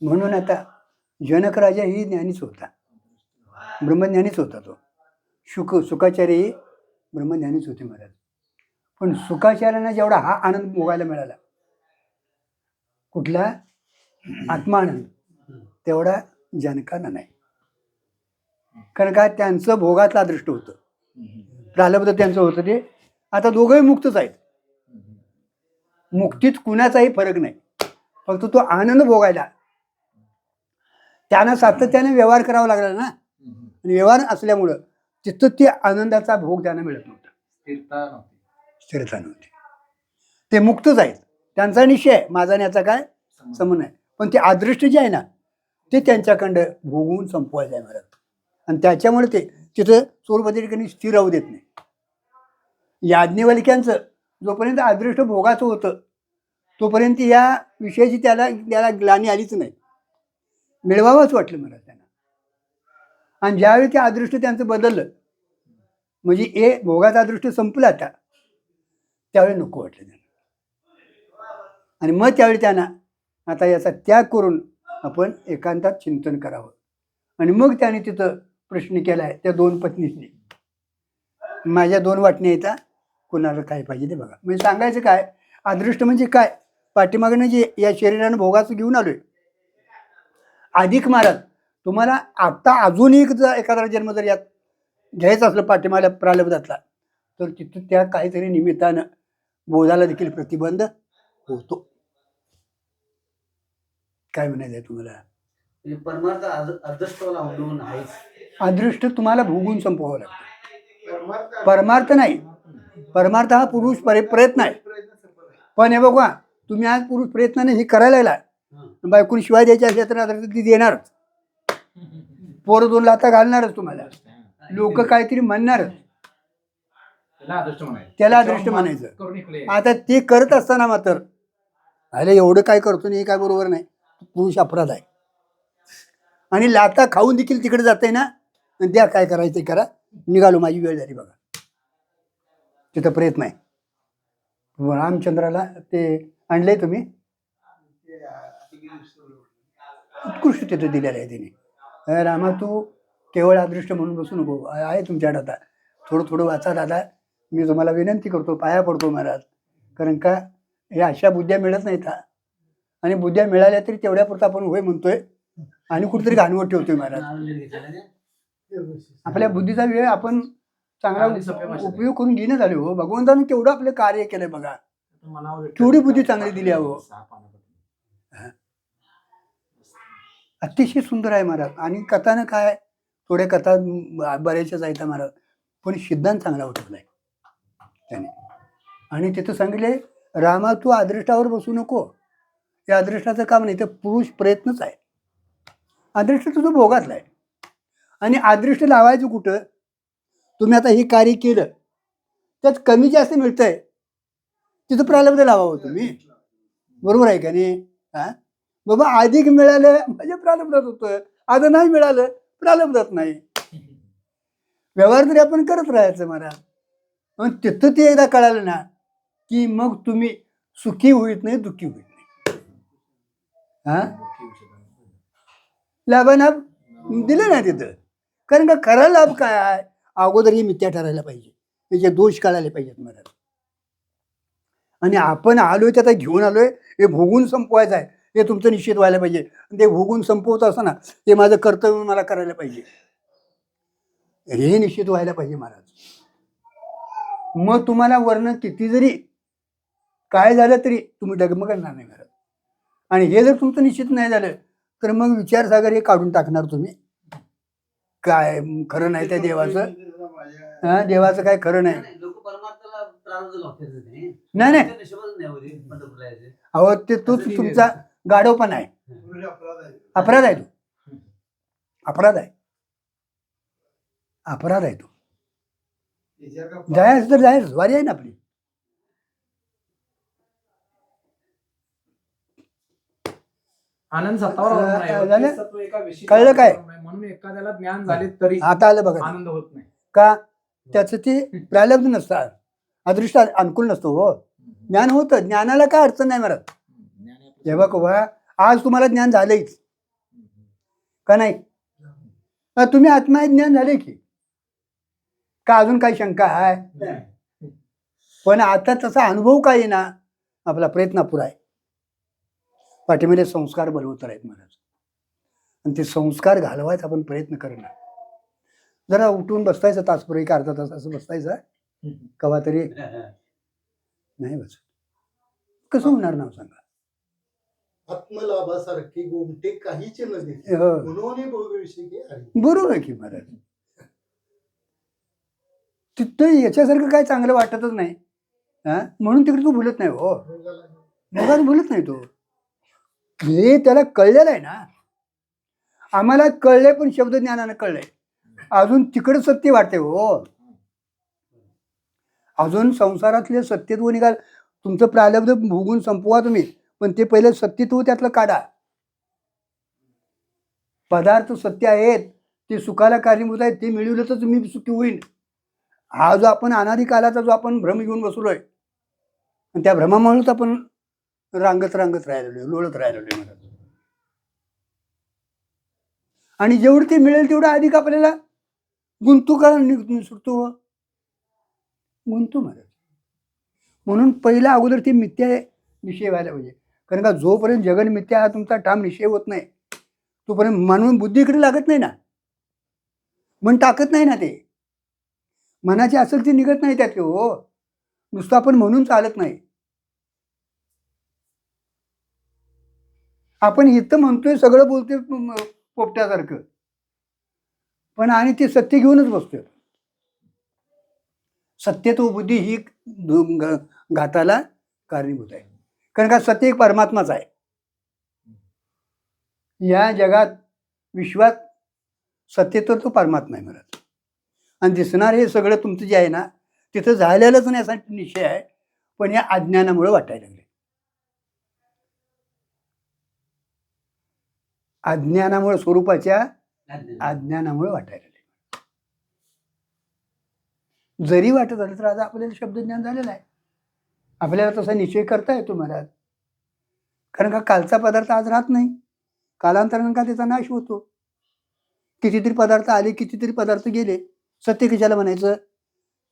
म्हणून आता जनक राजा ही ज्ञानीच होता, ब्रह्मज्ञानीच होता. तो सुखाचार्य ही ब्रह्मज्ञानीच होते महाराज. पण सुखाचार्यांना जेवढा हा आनंद भोगायला मिळाला, कुठला आत्मानंद, तेवढा जनकांना नाही. कारण का त्यांचं भोगातलं अदृष्ट होतं, प्रालब्ध त्यांचं होतं. ते आता दोघंही मुक्तच आहेत. मुक्तीत कुणाचाही फरक नाही, फक्त तो आनंद भोगायला त्यांना सातत्याने व्यवहार करावा लागला ना. आणि व्यवहार असल्यामुळं तिथं ते आनंदाचा भोग त्यांना मिळत नव्हता, स्थिरता नव्हती. ते मुक्तच आहेत, त्यांचा निश्चय आहे, माझा आणि याचा काय संबंध आहे. पण ते अदृष्ट जे आहे ना, ते त्यांच्याकडं भोगून संपवायचं आहे महाराज. आणि त्याच्यामुळे ते तिथं चोरबद्री स्थिर राहू देत नाही. याज्ञवल्क्यांचं जोपर्यंत अदृष्ट भोगाचं होतं तोपर्यंत या विषयाची त्याला ग्लानी आलीच नाही, मिळवावंच वाटलं मला त्यांना. आणि ज्यावेळी ते अदृष्ट त्यांचं बदललं, म्हणजे भोगाचा अदृष्ट संपला आता, त्यावेळी नको वाटलं त्यांना. आणि मग त्यावेळी त्यांना आता याचा त्याग करून आपण एकांतात चिंतन करावं. आणि मग त्याने तिथं प्रश्न केला आहे त्या 2 पत्नींनी, माझ्या 2 वाटण्या येतात, कोणाला काय पाहिजे ते बघा. म्हणजे सांगायचं काय, अदृष्ट म्हणजे काय, पाठीमागनं जे या शरीरानं भोगाचं घेऊन आलोय. अधिक महाराज तुम्हाला आता अजून एक एखादा जन्म जर यात घ्यायचं असलं पाठीमागल्या प्रारब्धातला, तर तिथं त्या काहीतरी निमित्तानं बोधाला देखील प्रतिबंध होतो. काय म्हणायचं आहे तुम्हाला?
म्हणजे परमार्थ अदृष्टाला अवलंबून आहेच.
अदृष्ट तुम्हाला भोगून संपवावं लागतं.
परमार्थ
परमार्थ नाही. परमार्थ हा पुरुष प्रयत्न आहे.
प्रयत्न सफल आहे.
पण हे बघा, तुम्ही आज पुरुष प्रयत्नाने हे करायला लागला, बायकोनी शिवाय द्यायच्या असल्या तर अदृष्ट ती देणारच. पोरं 2 लाथा घालणारच तुम्हाला. लोक काहीतरी म्हणणारच, त्याला अदृष्ट म्हणायचं. आता ते करत असताना मात्र अरे एवढं काय करतो नाही, काय बरोबर नाही, पुरुष अपराध आहे. आणि लाथा खाऊन देखील तिकडे जाते ना, आणि द्या काय करायचं ते करा, निघालो, माझी वेळ झाली बघा. तिथं प्रयत्न आहे. रामचंद्राला ते आणलंय तुम्ही,
ते अतिगिरी सुरू.
उत्कृष्ट तिथं दिलेलं आहे तिने. रामा तू केवळ अदृष्ट म्हणून बसू नको, आहे तुमच्याकडे आता थोडं थोडं वाचा दादा, मी तुम्हाला विनंती करतो, पाया पडतो महाराज. कारण का हे अशा बुद्ध्या मिळत नाहीत हा. आणि बुद्ध्या मिळाल्या तरी तेवढ्यापुरतं आपण होय म्हणतोय आणि कुठेतरी घाणवट ठेवतोय महाराज. आपल्या बुद्धीचा वेळ आपण चांगला उपयोग करून घेणं झालो हो. भगवंतानं केवढं आपलं कार्य केलंय बघा, केवढी बुद्धी चांगली दिली आहे हो. अतिशय सुंदर आहे महाराज. आणि कथानं काय, थोड्या कथा बऱ्याचशाच आहेत महाराज, पण सिद्धांत चांगला उठवलाय त्याने. आणि तिथं सांगितले, रामा तू अदृष्टावर बसू नको. या अदृष्टाचं काम नाही, तर पुरुष प्रयत्नच आहे. अदृष्ट तुझं भोगातलं आहे. आणि अदृष्ट लावायचं कुठं, तुम्ही आता हे कार्य केलं त्यात कमी जास्त मिळतंय, तिथं प्रारब्ध लावावं तुम्ही. बरोबर आहे का नाही? हा बाबा, अधिक मिळालं म्हणजे प्रारब्धात होतं, आता नाही मिळालं प्रारब्धात नाही. व्यवहार तरी आपण करत राहायचं महाराज. पण तिथं ते एकदा कळालं ना की मग तुम्ही सुखी होईत नाही, दुःखी होईत नाही. हा लाभालाभ दिले ना तिथं. कारण का खरा लाभ काय आहे, अगोदर ही मिथ्या ठरायला पाहिजे, त्याचे दोष काढायला पाहिजेत महाराज. आणि आपण आलोय त्याचा घेऊन आलोय, हे भोगून संपवायचं आहे, हे तुमचं निश्चित व्हायला पाहिजे. ते भोगून संपवत असताना ते माझं कर्तव्य मला करायला पाहिजे, हे निश्चित व्हायला पाहिजे महाराज. मग तुम्हाला वर्ण किती जरी काय झालं तरी तुम्ही डगमगणार नाही महाराज. आणि हे जर तुमचं निश्चित नाही झालं तर मग विचारसागर हे काढून टाकणार तुम्ही. काय खरं नाही त्या देवाचं, हा देवाचं काय खरं नाही.
लोक परमार्थाला प्रारब्ध लावतात
नाही अहो, ते तोच तुमचा गाढवपणा आहे, अपराध आहे तो, अपराध आहे, अपराध आहे तो. जायच तर जायच, वारी आहे ना आपली.
आनंद सत्तावर अवलंबून आहे.
झालं?
ते सत्व एका विशिष्ट
कळलं काय?
अवलंबून आहे. म्हणून एखाद्याला ज्ञान झाले तरी
आता आलं बघा
आनंद होत नाही.
का, त्याचं ते प्रारब्ध नसतात, अदृष्ट अनुकूल नसतो हो. ज्ञान होतं, ज्ञानाला काय अडचण नाही मरत. हे बघा, आज तुम्हाला ज्ञान झालंच का नाही, तुम्ही आत्मा ज्ञान झाले की का, अजून काही शंका आहे? पण आता तसा अनुभव काय आहे ना, आपला प्रयत्न पुरा आहे. पाठीमध्ये संस्कार बलवतर आहेत महाराज, आणि ते संस्कार घालवायचा आपण प्रयत्न करणार. जरा उठून बसतायचं तासभर, एक अर्धा तास असं बसतायचं कवा तरी, नाही बस कसं होणार नाव सांगा.
आत्मलाभासारखी गोमटे काहीच नव्हे, म्हणून भोगविषयी
बरोबर आहे की महाराज. तिथं याच्यासारखं काय चांगलं वाटतच नाही, हा म्हणून तिकडे तू बोलत नाही हो, भोगात बोलत नाही तो. हे त्याला कळलेलं आहे ना, आम्हाला कळलंय पण शब्द ज्ञानानं कळलंय, अजून तिकडे सत्य वाटते हो. अजून संसारातले सत्यत्व निघाल, तुमचं प्रारब्ध भोगून संपवा तुम्ही, पण ते पहिले सत्यत्व त्यातलं काढा. पदार्थ सत्य आहेत, ते सुखाला कारणीभूत आहेत, ते मिळवलं तर तुम्ही सुखी होईल. हा जो आपण अनादी कालाचा जो आपण भ्रम घेऊन बसलोय, आणि त्या भ्रमामुळेच आपण रांगत रांगत राहिलेलो, लोळत राहिलेलो महाराज. आणि जेवढं ते मिळेल तेवढं अधिक आपल्याला गुंतू का सुटतो, गुंतू महाराज. म्हणून पहिला अगोदर ते मिथ्या निश्चय व्हायला पाहिजे. कारण का जोपर्यंत जगन मिथ्या हा तुमचा ठाम निश्चय होत नाही तोपर्यंत म्हणून बुद्धीकडे लागत नाही ना, मन टाकत नाही ना, ते मनाची असेल ती निघत नाही त्यातले. हो, नुसतं आपण म्हणून चालत नाही. आपण इथं म्हणतोय सगळं बोलतोय पोपट्यासारखं, पण आणि ते सत्य घेऊनच बसतोय. सत्यत्व बुद्धी ही घाताला कारणीभूत आहे. कारण का सत्य एक परमात्माच आहे. या जगात विश्वात सत्यत्व तो परमात्मा आहे महाराज. आणि दिसणार हे सगळं तुमचं जे आहे ना तिथं झालेलंच नाही असा निश्चय आहे, पण या अज्ञानामुळे वाटायला लागले. अज्ञानामुळे, स्वरूपाच्या अज्ञानामुळे वाटायला लागले. जरी वाटत आलं तर आज आपल्याला शब्दज्ञान झालेलं आहे, आपल्याला तसा निश्चय करता येतो महाराज. कारण का कालचा पदार्थ आज राहत नाही, कालांतरानं का त्याचा नाश होतो. कितीतरी पदार्थ आले, कितीतरी पदार्थ गेले. सत्य कशाला म्हणायचं?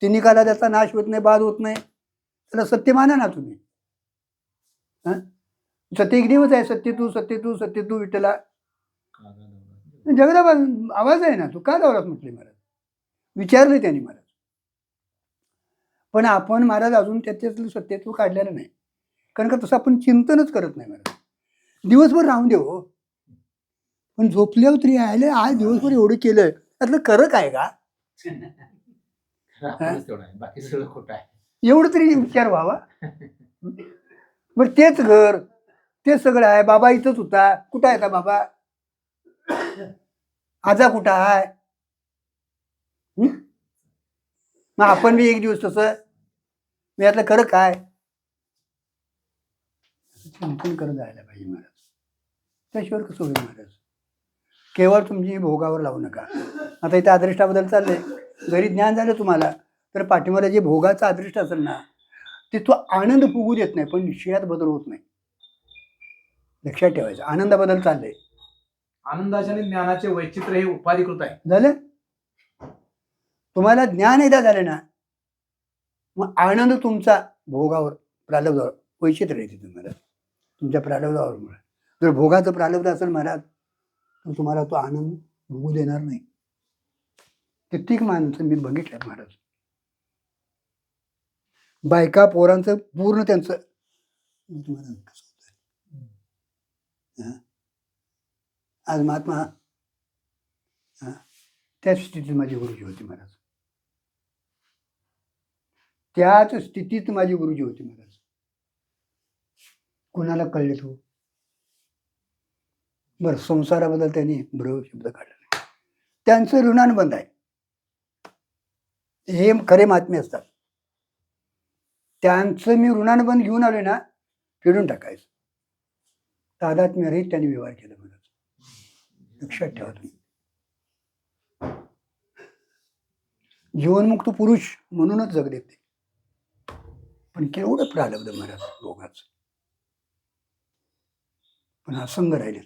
तिन्ही काला त्याचा नाश होत नाही, बाद होत नाही, त्याला सत्य माना ना तुम्ही. सत्य एक देवच आहे. सत्य तू, सत्य तू, सत्य तू विठ्ठला. जगदा आवाज आहे ना, तू का दावलास म्हटले महाराज, विचारले त्यांनी महाराज. पण आपण महाराज अजून त्याच्यातलं सत्यत्व काढलेलं नाही. कारण का तसं आपण चिंतनच करत नाही महाराज. दिवसभर राहून देऊ, पण झोपल्यावर तरी आले, आज दिवसभर एवढं केलं, त्यातलं खरं काय का?
बाकी सगळं खोटं आहे.
एवढं तरी विचार व्हावा. बरं तेच घर, तेच सगळं आहे. बाबा इथंच होता, कुठं आहे का बाबा? आजा कुठं आहे? मग आपण बी एक दिवस तसं, मी यातलं खरं काय? चिंतन करत जायला पाहिजे महाराज. त्याशिवाय कसं होईल महाराज? केवळ तुमची भोगावर लावू नका. आता इथे अदृष्टाबद्दल चाललंय. जरी ज्ञान झालं तुम्हाला तर पाठीमागे जे भोगाचं अदृष्ट असेल ना ते तो आनंद फुगू देत नाही, पण निश्चयात बदल होत नाही. लक्षात ठेवायचं. आनंदाबद्दल चाललंय.
आनंदाचे आणि ज्ञानाचे वैचित्र्य हे उपाधिकृत आहे.
झालं? तुम्हाला ज्ञान एकदा झालं ना मग आनंद तुमचा भोगावर, प्रारब्धावर वैचित्र्य येते तुम्हाला, तुमच्या प्रारब्धावर. जर भोगाचं प्रारब्ध असेल महाराज तर तुम्हाला तो आनंद भोगू देणार नाही. कित्येक माणसं मी बघितलं महाराज, बायका पोरांचं पूर्ण त्यांचं, तुम्हाला कसं होतं आज महात्मा त्याच स्थितीत माझी गुरुजी होती महाराज. त्याच स्थितीत माझी गुरुजी होती महाराज. कुणाला कळले तो? बरं, संसाराबद्दल त्यांनी ब्रव शब्द काढला. त्यांचं ऋणानुबंध आहे, हे खरे महात्मे असतात. त्यांचं मी ऋणानुबंध घेऊन आलोय ना, फेडून टाकायचं. तादात्म्यरहित त्यांनी व्यवहार केला महाराज. लक्षात ठेवा तुम्ही. जीवनमुक्त पुरुष म्हणूनच जगले ते, पण केवढं प्रारब्ध महाराज भोगाचं. पण असंग राहिले.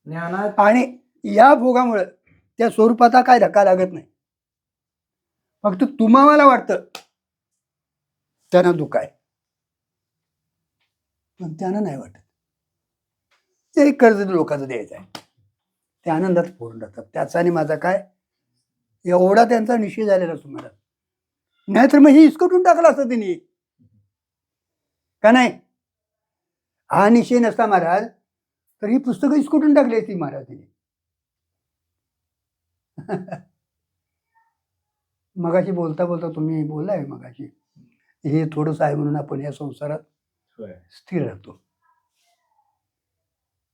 ज्ञानात
आणि या भोगामुळे त्या स्वरूपाचा काय धक्का लागत नाही. फक्त तुम्हाला वाटतं त्यांना दुःख आहे, पण त्यांना नाही वाटत. ते कर्ज लोकांचं द्यायचं आहे, ते आनंदात पूर्ण राहतात. त्याचा आणि माझा काय एवढा त्यांचा निश्चय झालेला असतो महाराज. नाहीतर मग हे इसकटून टाकलं असतं त्यांनी, का नाही? हा निश्चय नसता महाराज तर ही पुस्तकं इसकटून टाकली असती महाराज त्यांनी. मगाशी बोलता बोलता तुम्ही बोललाय मगाशी, हे थोडंच आहे म्हणून आपण या संसारात स्थिर राहतो.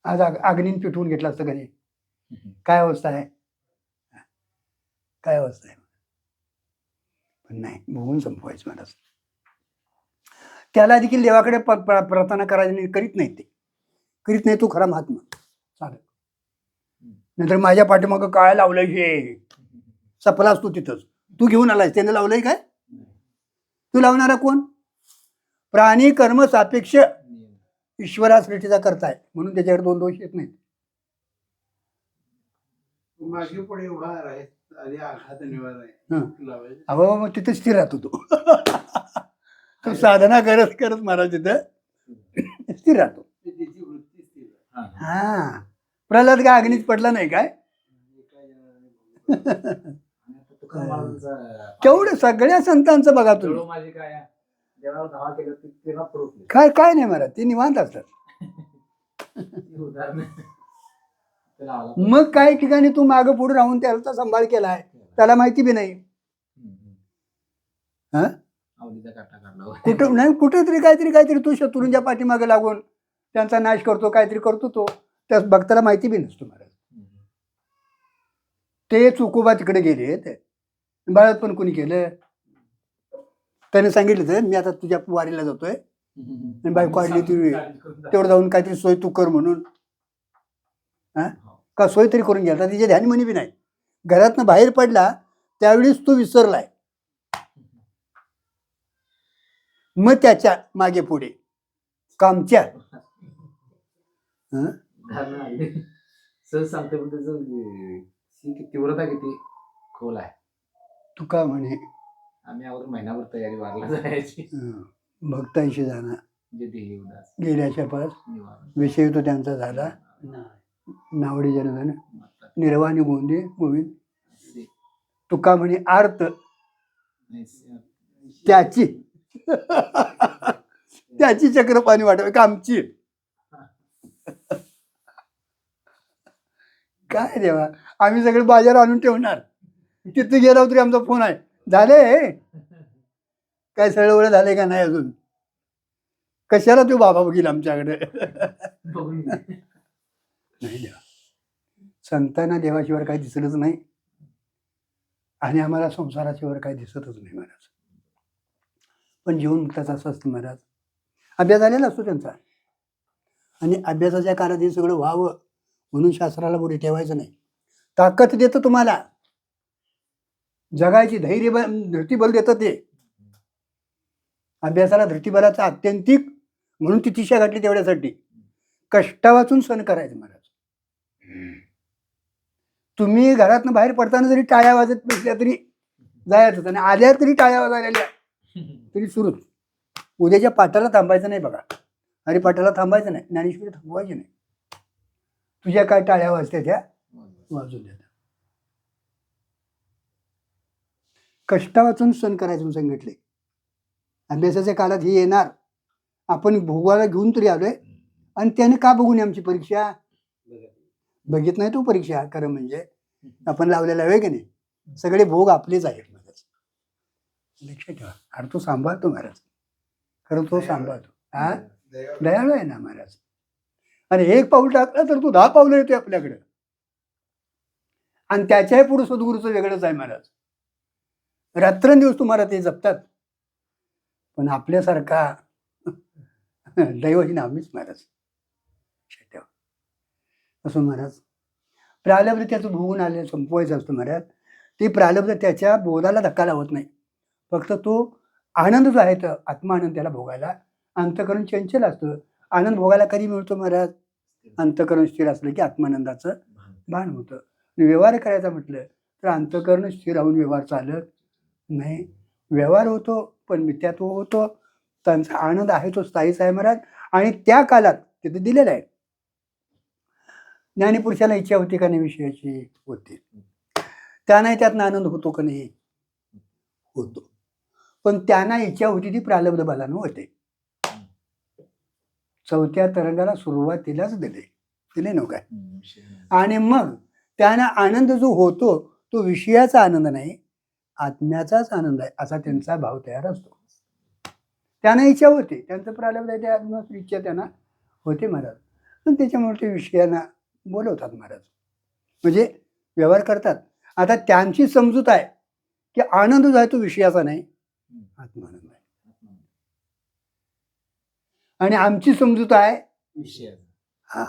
आज अग्नीन पेटवून घेतला असतं घरी, काय अवस्था आहे? काय अवस्था आहे? पण नाही, भोगून संपवायचं महाराज. त्याला देखील देवाकडे प्रार्थना करायची करीत नाही, ते करीत नाही तो खरा महात्मा. चालेल, नंतर माझ्या पाठीमागं काय लावलंय हे सपलास तू तिथंच, तू घेऊन आलायस, त्याने लावलंय काय? तू लावणारा कोण? प्राणी कर्म सापेक्ष ईश्वरा सृष्टीचा करताय म्हणून त्याच्याकडे 2 दोष येत नाहीत.
मागे पुढे उभा आहे आणि आघात निवार
हं.
आहे लावायचं.
अहो मग तिथे स्थिर राहतो तो. तो साधना करत करत महाराज तिथं स्थिर राहतो.
त्याची वृत्ती स्थिर आहे.
हा प्रल्हाद काय अग्नीत पडला नाही काय.
एका जणाने बघू.
तुकाराम महाराजांचा
केवढं सगळ्या संतांचं बघा तुम्ही.
जळो माझी काय देवाला धावा केलं ते ना प्रूफ
काय काय नाही महाराज ते निवांत असतात.
उदाहरण त्याला आला
मग काही ठिकाणी तू मागं पुढे राहून त्याचा सांभाळ केलाय त्याला माहिती बी नाही. हा
आवडीचा काटा काढला
कुठं नाही कुठेतरी काहीतरी तू शत्रूंच्या पाठीमागे लागून त्यांचा नाश करतो काहीतरी करतो तो त्या भक्ताला माहिती बी नसतो महाराज. ते चुकोबा तिकडे गेले ते बाळत पण कोणी केलं त्याने सांगितलं तर मी आता तुझ्या वारीला जातोय आणि बायको आडली ती तेवढं जाऊन काहीतरी सोय तू कर म्हणून. हा का सोय तरी करून घ्यायला तिचे ध्यानी म्हणी बी नाही. घरातनं बाहेर पडला त्यावेळीच तू विसरलाय. मग त्याच्या मागे पुढे कामच्या हं?
सहज सांगते पण त्याचं तीव्रता किती खोल आहे.
तू का म्हणे
आम्ही अगोदर महिनाभर तयारी वारला जायची
भक्तांशी जाणं
जे देही उदास
गेल्याच्या पास
निवारण
विषय तो त्यांचा झाला. नावडी जनधन निर्वाणी गोंदे गोविंद तुका म्हणे आर्त त्याची त्याची चक्र पाणी वाटावे का आमची. काय देवा आम्ही सगळे बाजार आणून ठेवणार तिथे गेलो तरी आमचा फोन आहे झाले काय सळवळ झाले का नाही अजून. कशाला तो बाबा बघील आमच्याकडे.
बघून घे.
नाही देवा संतांना देवाशिवाय काही दिसतच नाही आणि आम्हाला संसाराशिवाय काही दिसतच नाही महाराज. पण जीवन मुक्ताचा असं असतं महाराज. अभ्यास झालेला असतो त्यांचा आणि अभ्यासाच्या काळात हे सगळं व्हावं म्हणून शास्त्राला पुढे ठेवायचं नाही. ताकद देतं तुम्हाला जगायची धैर्य धृतीबल देतं ते. अभ्यासाला धृतीबलाचा आत्यंतिक म्हणून ती तिशा घातली तेवढ्यासाठी कष्ट वाचून सण करायचं महाराज. तुम्ही घरातनं बाहेर पडताना जरी टाळ्या वाजत बसल्या तरी जायचं आणि आल्या तरी टाळ्या वाजायला तरी सुरूच. उद्याच्या पाठाला थांबायचं नाही बघा. अरे पाठाला थांबायचं नाही ज्ञानेश्वरी थांबवायची नाही. तुझ्या काय टाळ्या वाजत्या त्या वाजू द्या. कष्ट वाचून सण करायचं म्हणून सांगितले. अभ्यासाच्या काळात हे येणार आपण भोगाला घेऊन तरी आलोय आणि त्याने का बघू नये आमची परीक्षा. बघित नाही तू परीक्षा खरं म्हणजे आपण लावलेला आहे की नाही. सगळे भोग आपलेच आहेत महाराज लक्षात ठेवा. अरे तो सांभाळतो महाराज खरं तो सांभाळतो. हा दयाळू आहे ना महाराज. आणि एक पाऊल टाकलं तर तू 10 पावलं येते आपल्याकडे आणि त्याच्याही पुढे सद्गुरूचं वेगळंच आहे महाराज. रात्रंदिवस तुम्हाला ते जपतात पण आपल्यासारखा दैवहीन आम्हीच महाराज. असं महाराज प्रालब्ध त्याचं भोगून आले संपवायचं असतं महाराज. ते प्रालब्ध त्याच्या बोधाला धक्का लावत नाही. फक्त तो आनंद जो आहे तर आत्मानंद त्याला भोगायला अंतःकरण चंचल असतं. आनंद भोगायला कधी मिळतो महाराज अंतःकरण स्थिर असलं की आत्मानंदाचं भान होतं. व्यवहार करायचा म्हटलं तर अंतःकरण स्थिर राहून व्यवहार चालत नाही. व्यवहार होतो पण मिथ्यात्व होतो. त्यांचा आनंद आहे तो स्थायीच आहे महाराज आणि त्या काळात तिथे दिलेला आहे. ज्ञानीपुरुषाला इच्छा होती का नाही विषयाची होती. त्यांनाही त्यातनं आनंद होतो का नाही होतो. पण त्यांना इच्छा होती ती प्रालब्ध बलानं होते. 4थ्या तरंगाला सुरुवातीलाच दिले नव्ह काय. आणि मग त्यांना आनंद जो होतो तो विषयाचा आनंद नाही आत्म्याचाच आनंद आहे असा त्यांचा भाव तयार असतो. त्यांना इच्छा होते त्यांचं प्रालब्ध आहे त्या इच्छा त्यांना होते महाराज. पण त्याच्यामुळे ते विषयांना बोलवतात महाराज म्हणजे व्यवहार करतात. आता त्यांची समजूत आहे की आनंद जो आहे तो विषयाचा नाही आत्मानंद आहे आणि आमची समजूत आहे
विषय
हा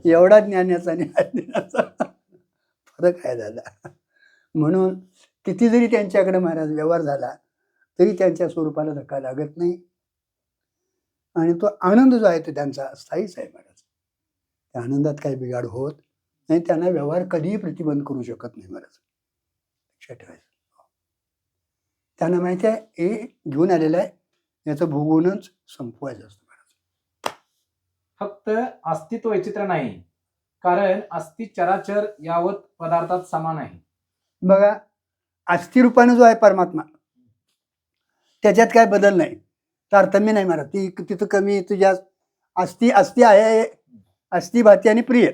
एवढा ज्ञानाचा आणि अज्ञानाचा फरक आहे दादा. म्हणून किती जरी त्यांच्याकडे महाराज व्यवहार झाला तरी त्यांच्या स्वरूपाला धक्का लागत नाही आणि तो आनंद जो आहे तो त्यांचा स्थायीच आहे महाराज. त्या आनंदात काही बिघाड होत नाही, त्यांना व्यवहार कधीही प्रतिबंध करू शकत नाही महाराज, लक्षात ठेवायचं. त्यांना माहिती आहे हे घेऊन आलेलं आहे, याचं भोगूनच संपवायचं असतं महाराज.
फक्त अस्तित्व वैचित्र्य नाही, कारण अस्ति चराचर यावत पदार्थात समान आहे.
बघा, अस्थिरूपानं जो आहे परमात्मा, त्याच्यात काय बदल नाही, तारतम्य नाही महाराज. ती तिथं कमी इथं जास्त, अस्ति अस्ति आहे, अस्ति भाती आणि प्रिय.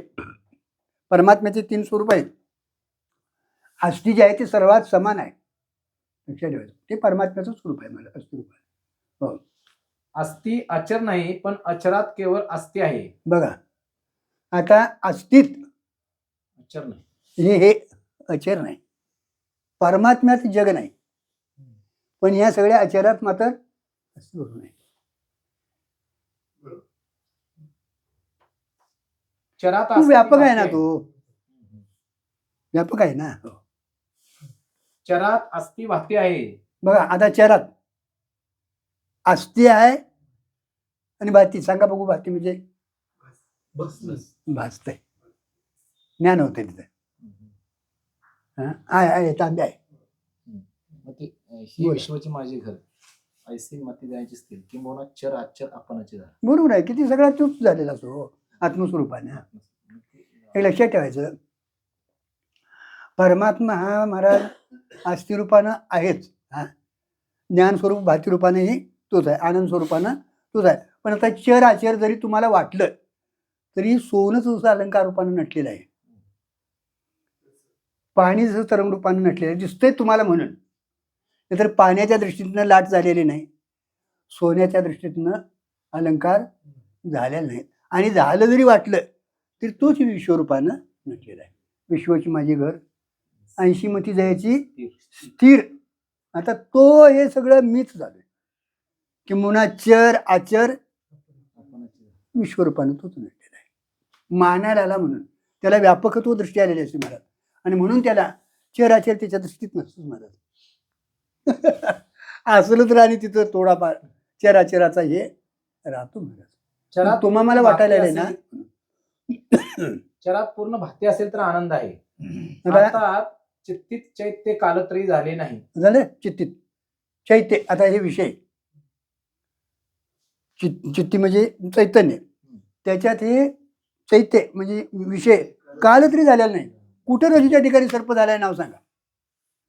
परमात्म्याचे 3 स्वरूप आहेत. अस्ति जे आहे ते सर्वात समान आहे, लक्षात ठेवायचं. ते परमात्म्याचं स्वरूप आहे मला अस्थिरूप आहे. हो
अस्ति अचर नाही, पण अचरात केवळ अस्ति आहे.
बघा, आता अस्तित्व
अचर नाही,
हे अचर नाही, परमात्म्यात जग नाही, पण या सगळ्या अचरात मात्र अस्तित्व नाही.
चरात
तो
अस्ति
व्यापक आहे ना,
भाती
तो व्यापक आहे ना. हो.
चरात अस्ति भाती आहे.
बघा, आता चरात अस्ति आहे आणि भाती. सांगा बघू, भाती म्हणजे भासतंय, ज्ञान होते तिथे. आहे तांबे आहे.
मग ते ही
बोला.
विश्वाची माझी घर ऐसी मती जायची असतील किंवा चर आचर आपणाचे झाड.
बरोबर आहे, किती सगळा चूप झालेला असतो आत्मस्वरूपाने. हे लक्षात ठेवायचं. परमात्मा हा महाराज अस्थिरूपानं आहेच, हा ज्ञान स्वरूप भाती रूपानेही तोच आहे, आनंद स्वरूपानं तोच आहे. पण आता चर आचर जरी तुम्हाला वाटलं तरी सोनंच जसं अलंकार रूपानं नटलेलं आहे, पाणी जसं तरंग रूपानं नटलेलं आहे, दिसतंय तुम्हाला म्हणून. नाहीतर पाण्याच्या दृष्टीतनं लाट झालेली नाही, सोन्याच्या दृष्टीतनं अलंकार झालेला नाही. आणि झालं जरी वाटलं तरी तोच विश्वरूपानं नटलेला आहे. विश्वाची माझी घर 80 मती जायची स्थिर. आता तो हे सगळं मीच झालं, किंवा चर आचर विश्वरूपानं तोच नटलेला आहे. मानायला आला म्हणून त्याला व्यापकत्व दृष्टी आलेली असते महाराज, आणि म्हणून त्याला चर आचर त्याच्या दृष्टीत नसतोच महाराज. असलं तर आणि तिथं थोडाफार चराचराचा हे राहतो महाराज.
चरात
तुम्हा मला
पूर्ण
वाटायला
भाती
ना
असेल- चरात पूर्ण भाती असेल तर आनंद आहे.
आता
अर्थात चित्तित चैत्य कालत्रयी झाले नाही.
झालं चित्तित चैत्य. आता हे विषय चित्ती म्हणजे चैतन्य, त्याच्यात हे चैत्य म्हणजे विषय काल तरी झालेला नाही. कुठे रजूच्या ठिकाणी सर्प झालाय नाव सांगा,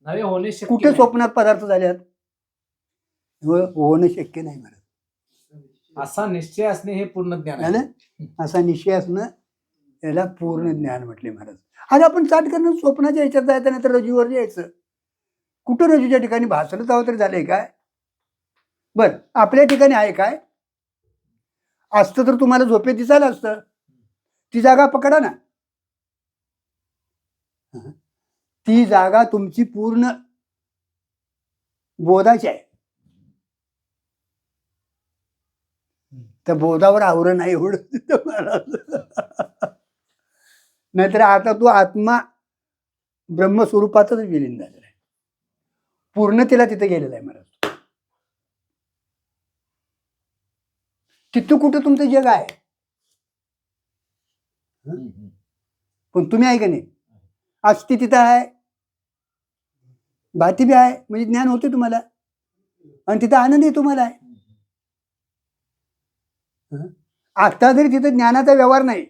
नवे होणे शक्य
कुठे
नाही.
स्वप्नात पदार्थ झाल्यात होणं शक्य नाही महाराज.
असा निश्चय असणे हे पूर्ण ज्ञान आहे.
झालं, असा निश्चय असणं याला पूर्ण ज्ञान म्हटले महाराज. आणि आपण चाट करणं स्वप्नाच्या ह्याच्यात जायचं नाही तर रजूवर यायचं. कुठं रजूच्या ठिकाणी भासलं जावं तरी झालंय काय? बर, आपल्या ठिकाणी आहे काय? असतं तर तुम्हाला झोपेत दिसायला असतं. ती जागा पकडा ना, ती जागा तुमची पूर्ण बोधाची आहे. त्या बोधावर आवरण नाही एवढं महाराज. नाहीतर आता तो आत्मा ब्रह्मस्वरूपातच विलीन झालेला आहे, पूर्णतेला तिथे गेलेला आहे महाराज. तिथं कुठं तुमचं जग आहे, पण तुम्ही आहे का नाही? अस्ति तिथं आहे, भाती बी आहे, म्हणजे ज्ञान होते तुम्हाला, आणि तिथं आनंद आहे तुम्हाला आहे. आता जरी तिथं ज्ञानाचा व्यवहार नाही,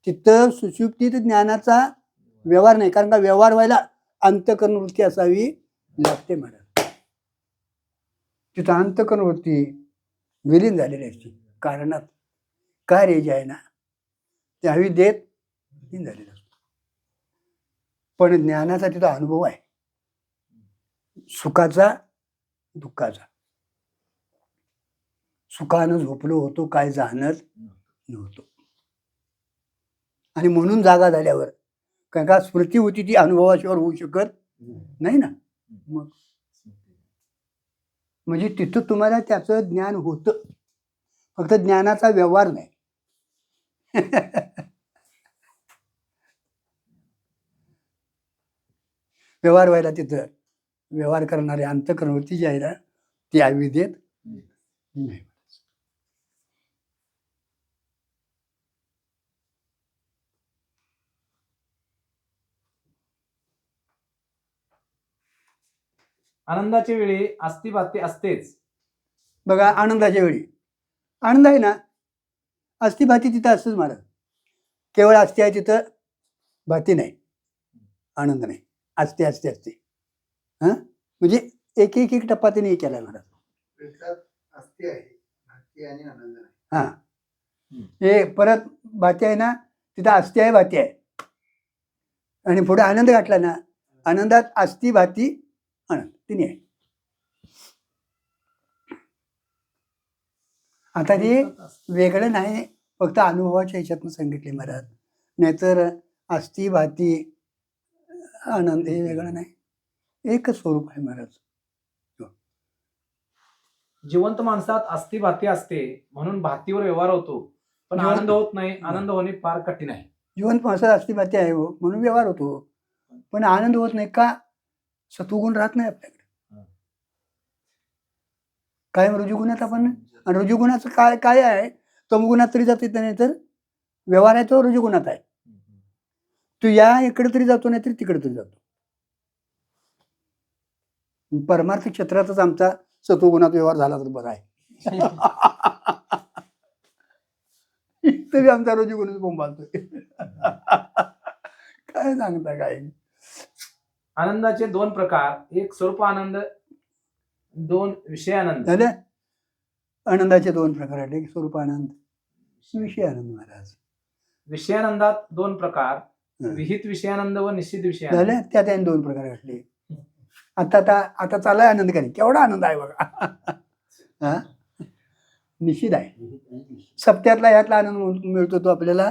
तिथं सुषुप्तीत ज्ञानाचा व्यवहार नाही, कारण का व्यवहार व्हायला अंतःकरण वृत्ती असावी लागते महाराज. तिथं अंतःकरण वृत्ती विलीन झालेली असते कारणात. कार्य जे आहे ना ते अविद्येत विलीन झालेलं असतं. पण ज्ञानाचा तिथं अनुभव आहे, सुखाचा दुःखाचा. सुखानं झोपलो होतो काय जाणत नव्हतो, आणि म्हणून जागा झाल्यावर कारण का स्मृती होती ती अनुभवाशिवाय होऊ शकत नाही ना. मग म्हणजे तिथं तुम्हाला त्याचं ज्ञान होतं, फक्त ज्ञानाचा व्यवहार नाही. व्यवहार व्हायला तिथं व्यवहार करणारे अंतःकरणवृत्ती जी आहे ना ती अविद्येत नाही.
आनंदाच्या वेळी अस्थिभाती असतेच.
बघा आनंदाच्या वेळी आनंद आहे ना, अस्थि भाती तिथं असतंच महाराज. केवळ अस्थि आहे तिथं, भाती नाही, आनंद नाही. असते असते असते. हा म्हणजे एक एक एक टप्पा त्यांनी हे केलाय महाराज.
प्रेतात अस्थि आहे, भक्ती आणि आनंद आहे.
हा हे परत भाती आहे ना, तिथं अस्थि आहे भाती आहे. आणि पुढे आनंद घातला ना, आनंदात अस्थि भाती आनंद तिन्ही आहे. आता हे वेगळं नाही, फक्त अनुभवाच्या ह्याच्यातनं सांगितले महाराज. नाहीतर अस्थि भाती आनंद हे वेगळं नाही, एकच स्वरूप आहे महाराज.
जिवंत माणसात अस्थिभाती असते म्हणून भातीवर व्यवहार होतो, पण
जिवंत-
आनंद होत नाही. आनंद होणे फार कठीण आहे.
जिवंत माणसात अस्थि भाती आहे हो, म्हणून व्यवहार होतो, पण आनंद होत नाही का? सत्वगुण राहत नाही आपल्याकडे. कायम रजुगुणात आपण, आणि रजुगुणाचं काय काय आहे, तमगुणात तरी जाते, नाही तर व्यवहार आहे तो रजुगुणात आहे. तो या इकडे तरी जातो, नाही तरी तिकडे तरी जातो. परमार्थिक क्षेत्रातच आमचा सत्वगुणात व्यवहार झाला तर बरा आहे. तरी आमचा रजुगुणच बोंबालतोय. काय सांगता काय.
आनंदाचे दोन प्रकार, एक स्वरूप आनंद, दोन विषय आनंद.
झालं. आनंदाचे दोन प्रकार आहेत, एक स्वरूप आनंद, विषय आनंद महाराज.
विषयानंदात दोन प्रकार,
हं.
विहित विषयानंद व निश्चित विषयानंद.
झालं. त्यात त्यांनी दोन प्रकार घातले. आता आता आता चालाय आनंद काही, केवढा आनंद आहे बघा. हा निश्चित आहे. सप्त्यातला ह्यातला आनंद मिळतो तो आपल्याला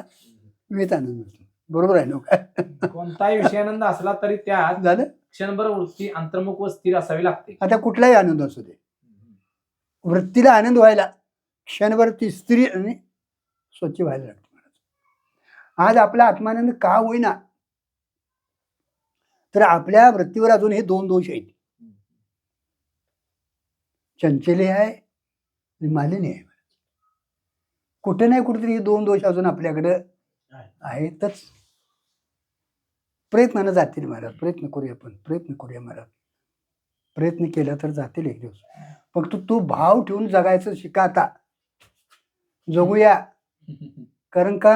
विहित आनंद मिळतो. बरोबर आहे ना काय.
कोणताही विषयानंद असला तरी त्यात
झालं.
क्षणभर वृत्ती अंतर्मुख व स्थिर असावी लागते.
आता कुठलाही आनंद असू दे, वृत्तीला आनंद व्हायला क्षणभर ती स्त्री आणि स्वच्छ व्हायला लागते महाराज. आज आपला आत्मानंद का होईना, तर आपल्या वृत्तीवर अजून हे दोन दोष आहेत, चंचली आहे आणि मालिनी आहे. कुठे नाही कुठेतरी हे दोन दोष अजून आपल्याकडे आहेतच. प्रयत्नानं जातील महाराज. प्रयत्न करूया, आपण प्रयत्न करूया महाराज. प्रयत्न केला तर जातील एक दिवस. फक्त तो भाव ठेवून जगायचं शिका. आता जगूया, कारण का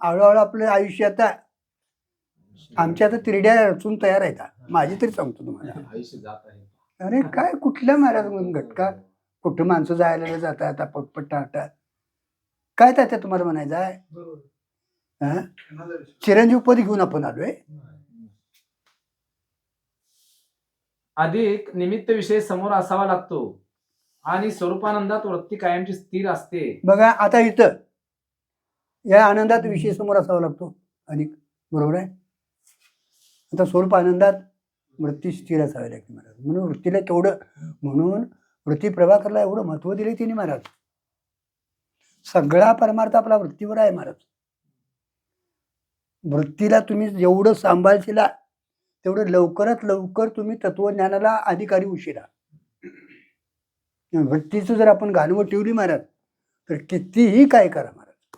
हळूहळू आपलं आयुष्य आता आमच्या आता तिरड्या रचून तयार आहेत. माझी तरी सांगतो तुम्हाला.
आयुष्य जात आहे.
अरे काय कुठल्या महाराज म्हणून घटका, कुठं माणसं जायला जातात आता पटपट टाटा. काय त्या तुम्हाला म्हणायचं आहे. हा? चिरंजीव पद घेऊन आपण आलोय.
अधिक निमित्त विषय समोर असावा लागतो आणि स्वरूपानंदात वृत्ती कायमची स्थिर असते.
बघा आता इथं या आनंदात विषय समोर असावा लागतो अधिक, बरोबर आहे. आता स्वरूप आनंदात वृत्ती स्थिर असावी लागते महाराज. म्हणून वृत्तीला तेवढं, म्हणून वृत्ती प्रभाकरला एवढं महत्व दिले तिने महाराज. सगळा परमार्थ आपला वृत्तीवर आहे महाराज. वृत्तीला तुम्ही जेवढं सांभाळशीला तेवढं लवकरात लवकर तुम्ही तत्वज्ञानाला अधिकारी उशिरा. वृत्तीचं जर आपण गाणवं ठेवली महाराज, तर कितीही काय करा महाराज,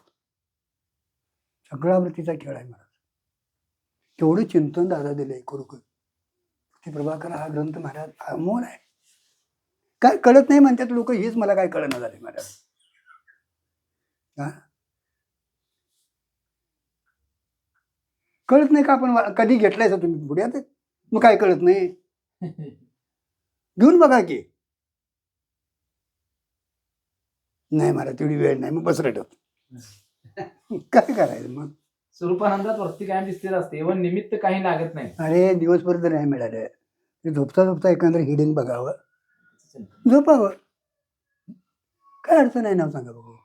सगळा वृत्तीचा खेळ आहे महाराज. केवढं चिंतन दादा दिलंय खरोखर. वृत्ती प्रभाकर हा ग्रंथ महाराज अमोल आहे. काय कळत नाही म्हणतात लोक, हेच मला काय कळणं झालंय महाराज. हा कळत नाही का आपण कधी घेतलाय सर तुम्ही पुढे आता, मग काय कळत नाही. घेऊन बघा की. नाही मला तेवढी वेळ नाही, मग बस रटत. काय करायचं मग.
स्वरूपानंदात वृत्ती कायमची स्थिर असते व निमित्त काही लागत नाही.
अरे दिवसभर जर नाही मिळालं तर झोपता झोपता एकंदर हिडीन बघावं, झोपावं, काय अडचण आहे ना सांगा बघू.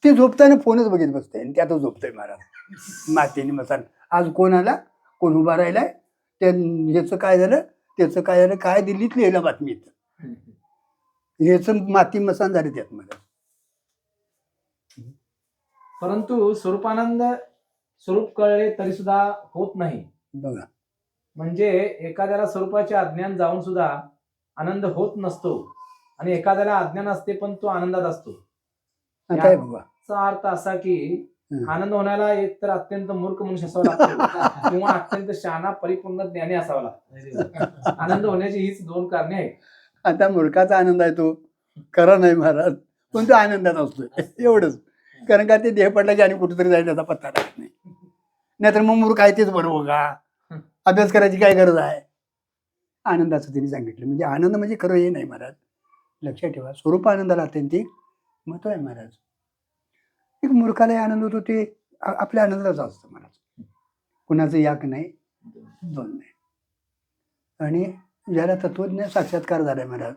ते झोपताना फोनच बघित बसते आणि त्यातच झोपतंय महाराज. मातीने मसान आज कोण आला, कोण उभा राहिलाय, ह्याचं काय झालं, त्याचं काय झालं, काय दिल्लीत लिहिलं बातमीत, ह्याचं माती मसान झाले त्यात मला.
परंतु स्वरूपानंद स्वरूप कळले तरी सुद्धा होत नाही.
बघा
म्हणजे एखाद्याला स्वरूपाचे अज्ञान जाऊन सुद्धा आनंद होत नसतो आणि एखाद्याला अज्ञान असते पण तो आनंदात असतो.
आता आहे बघा.
याचा अर्थ असा की आनंद होण्याला एक तर अत्यंत मूर्ख मनुष्य असावा लागतो किंवा अत्यंत शहाणा परिपूर्ण ज्ञानी असावा लागतो. आनंद होण्याची हीच दोन कारणे आहेत.
आता मूर्खाचा आनंद आहे तो खरा नाही महाराज, पण तो आनंदात असतोय एवढंच. कारण का ते देह पडला की आणि कुठेतरी जायला त्याचा पत्ता राहत नाही. नाहीतर मग मूर्ख आहे तेच बरोबर का, अभ्यास करायची काय गरज आहे. आनंदाचं त्यांनी सांगितलं. म्हणजे आनंद म्हणजे खरं हे नाही महाराज, लक्षात ठेवा. स्वरूप आनंदाला अत्यंतिक महत्व आहे महाराज. एक मूर्खालाही आनंद होतो ते आपल्या आनंदाचा असतं महाराज. कुणाचं याक नाही दोन नाही. आणि ज्याला तत्वज्ञ साक्षात्कार झालाय महाराज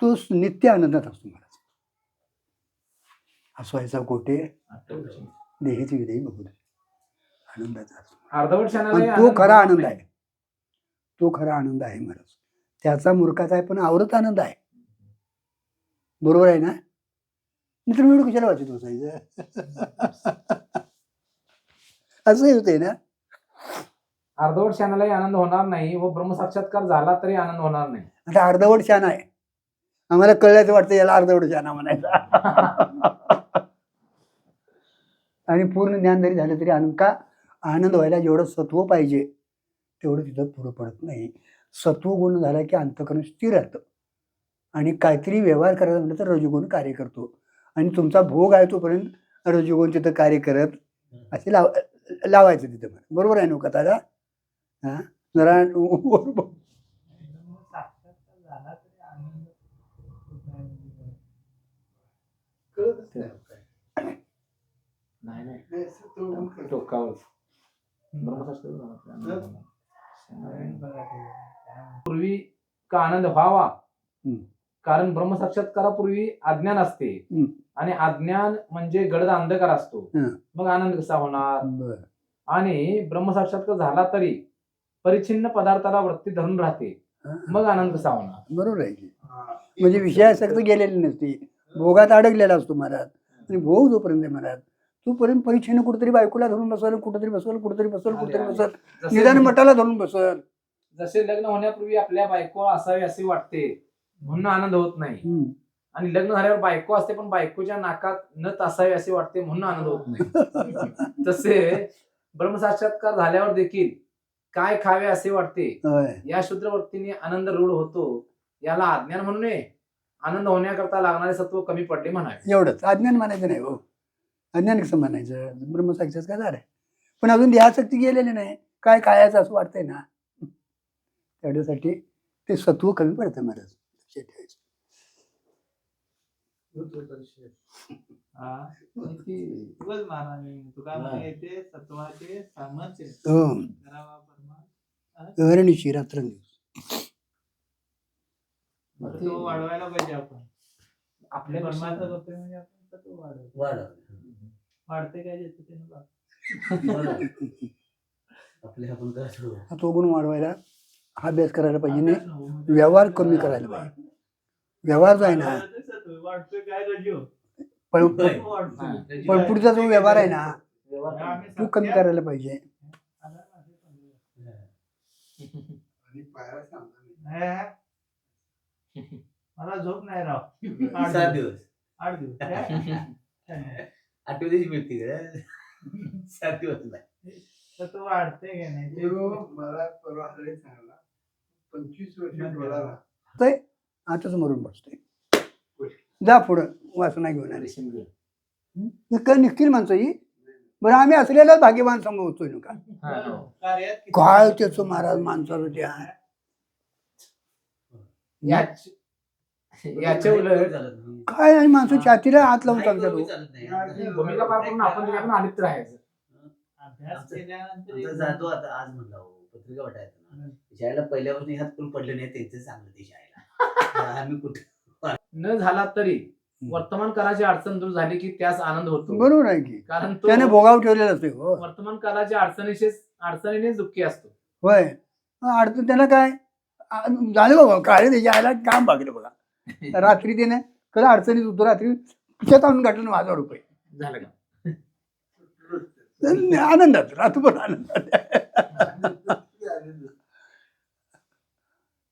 तो नित्य आनंदात असतो महाराज. हसवायचा कोठे देहेची विधेयी बघू आनंदाचा असतो.
अर्धवट
पण
क्षणाला
तो खरा आनंद आहे, तो खरा आनंद आहे महाराज. त्याचा मूर्खाचा आहे पण आवरत आनंद आहे. बरोबर आहे ना. मित्र एवढं कशाला वाचत बसायचं असंही होतंय ना.
अर्धवट क्षणालाही आनंद होणार नाही व ब्रह्मसाक्षात्कार झाला तरी आनंद होणार नाही.
आता अर्धवट शान आहे, आम्हाला कळल्याचं वाटतं याला अर्धवट शाना म्हणायचा. आणि पूर्ण ज्ञान जरी झालं तरी आनंद का, आनंद व्हायला जेवढं सत्व पाहिजे तेवढं तिथं पुरं पडत नाही. सत्व गुण झाला की अंतःकरण स्थिर राहतं आणि काहीतरी व्यवहार करायला म्हटलं तर रजोगुण कार्य करतो. आणि तुमचा भोग आहे तोपर्यंत रजोगुण तिथं कार्य करत असे लावायचं तिथं. बरोबर आहे ना कथाला. हा जरा
नाही नाही
नाही, असं तो
टोकावर ब्रह्मसाक्षात्कार झाला तरी आनंद होणार नाही. पूर्वी का आनंद व्हावा, कारण ब्रह्मसाक्षात्कारापूर्वी अज्ञान असते आणि अज्ञान म्हणजे गडद अंधकार असतो. मग आनंद कसा होणार. आणि ब्रह्मसाक्षात्कार झाला तरी परिच्छिन्न पदार्थाला वृत्ती धरून राहते, मग आनंद कसा होणार.
बरोबर आहे की. म्हणजे विषयासक्त गेलेली नसते, भोगात अडकलेला असतो महाराज. आणि भोग जोपर्यंत आहे महाराज तोपर्यंत परिच्छिन्न कुठेतरी बायकोला धरून बसल, कुठेतरी बसल, कुठेतरी बसल, कुठेतरी बसल, निदान मठाला धरून बसल.
जसे लग्न होण्यापूर्वी आपल्या बायको असावी असे वाटते म्हणून आनंद होत नाही, आणि लग्न झाल्यावर बायको असते पण बायकोच्या नाकात नथ असावी असे वाटते म्हणून आनंद होत नाही. तसे ब्रह्मसाक्षात्कार झाल्यावर देखील काय खावे असे वाटते. या शुद्र वृत्तीने आनंद रूढ होतो. याला अज्ञान म्हणू नये. आनंद होण्याकरता लागणारे सत्व कमी पडले म्हणावे.
एवढंच. अज्ञान म्हणायचं नाही हो. अज्ञान कसं म्हणायचं, ब्रह्मसाक्षात्कार झालाय पण अजून ध्यासक्ती गेलेली नाही, काय खायचं असं वाटतंय ना. त्याच्यासाठी ते सत्व कमी पडतं महाराज, लक्षात ठेवायचं. अहर्निशी रात्रंदिवस
वाढवायला पाहिजे आपण.
आपल्या
परमार्थ करतोय म्हणजे आपण तो वाढते काय देतो
आपले आपण करायचं.
तो गुण वाढवायला हा अभ्यास करायला पाहिजे नाही, व्यवहार कमी करायला पाहिजे. व्यवहार जो आहे ना,
वाढतोय काय रजो
पण पुढचा जो व्यवहार आहे ना तो कमी करायला पाहिजे.
आणि पायाला सांगता नाही.
मला झोप नाही राव.
7 दिवस
8 दिवस
8व्या दिवशी मिळते का 7 दिवस नाही.
तर तो वाढते का नाही ते
गुरु मला परवा हल्ले सांगला 25 वर्ष डोळाला
ते आताच मरून बसतोय. जा पुढं वासना घेऊन आले. हे काय निघतील माणसं ही. बरं आम्ही असलेलाच भाग्यवान समजतोय ना का.
कार्यात किती-
काय त्याचं महाराज माणसाचं त्या
याच्या उलट
काय आणि माणसं छातीला हात लावून चालतात.
भूमिका पार करून आपण त्याच्याकडून आलिप्त राहायचं.
अभ्यास केल्यानंतर
आमचा जातो आता. आज म्हणला पत्रिका वाटायचं ना शाळेला पहिल्यापासून ह्यात कोण पडलं नाही त्यांचं चांगलं ते शाळेला. आम्ही कुठे
न झाला तरी वर्तमान काळाची अडचण दूर झाली की त्यास आनंद होतो.
बरोबर आहे की.
कारण
त्याने
तो
भोगाव ठेवलेला असते. हो
वर्तमान काळाच्या अडचणीनेच दुःखी असतो.
होय. अडचण त्याला काय झालं बाबा, काय त्याच्या आयला काम भागलं बघा. रात्री त्याने कधी अडचणीत होतो, रात्री पिशात आणून गाठलं 1000 रुपये.
झालं का.
आनंदात रात्रभर आनंदात.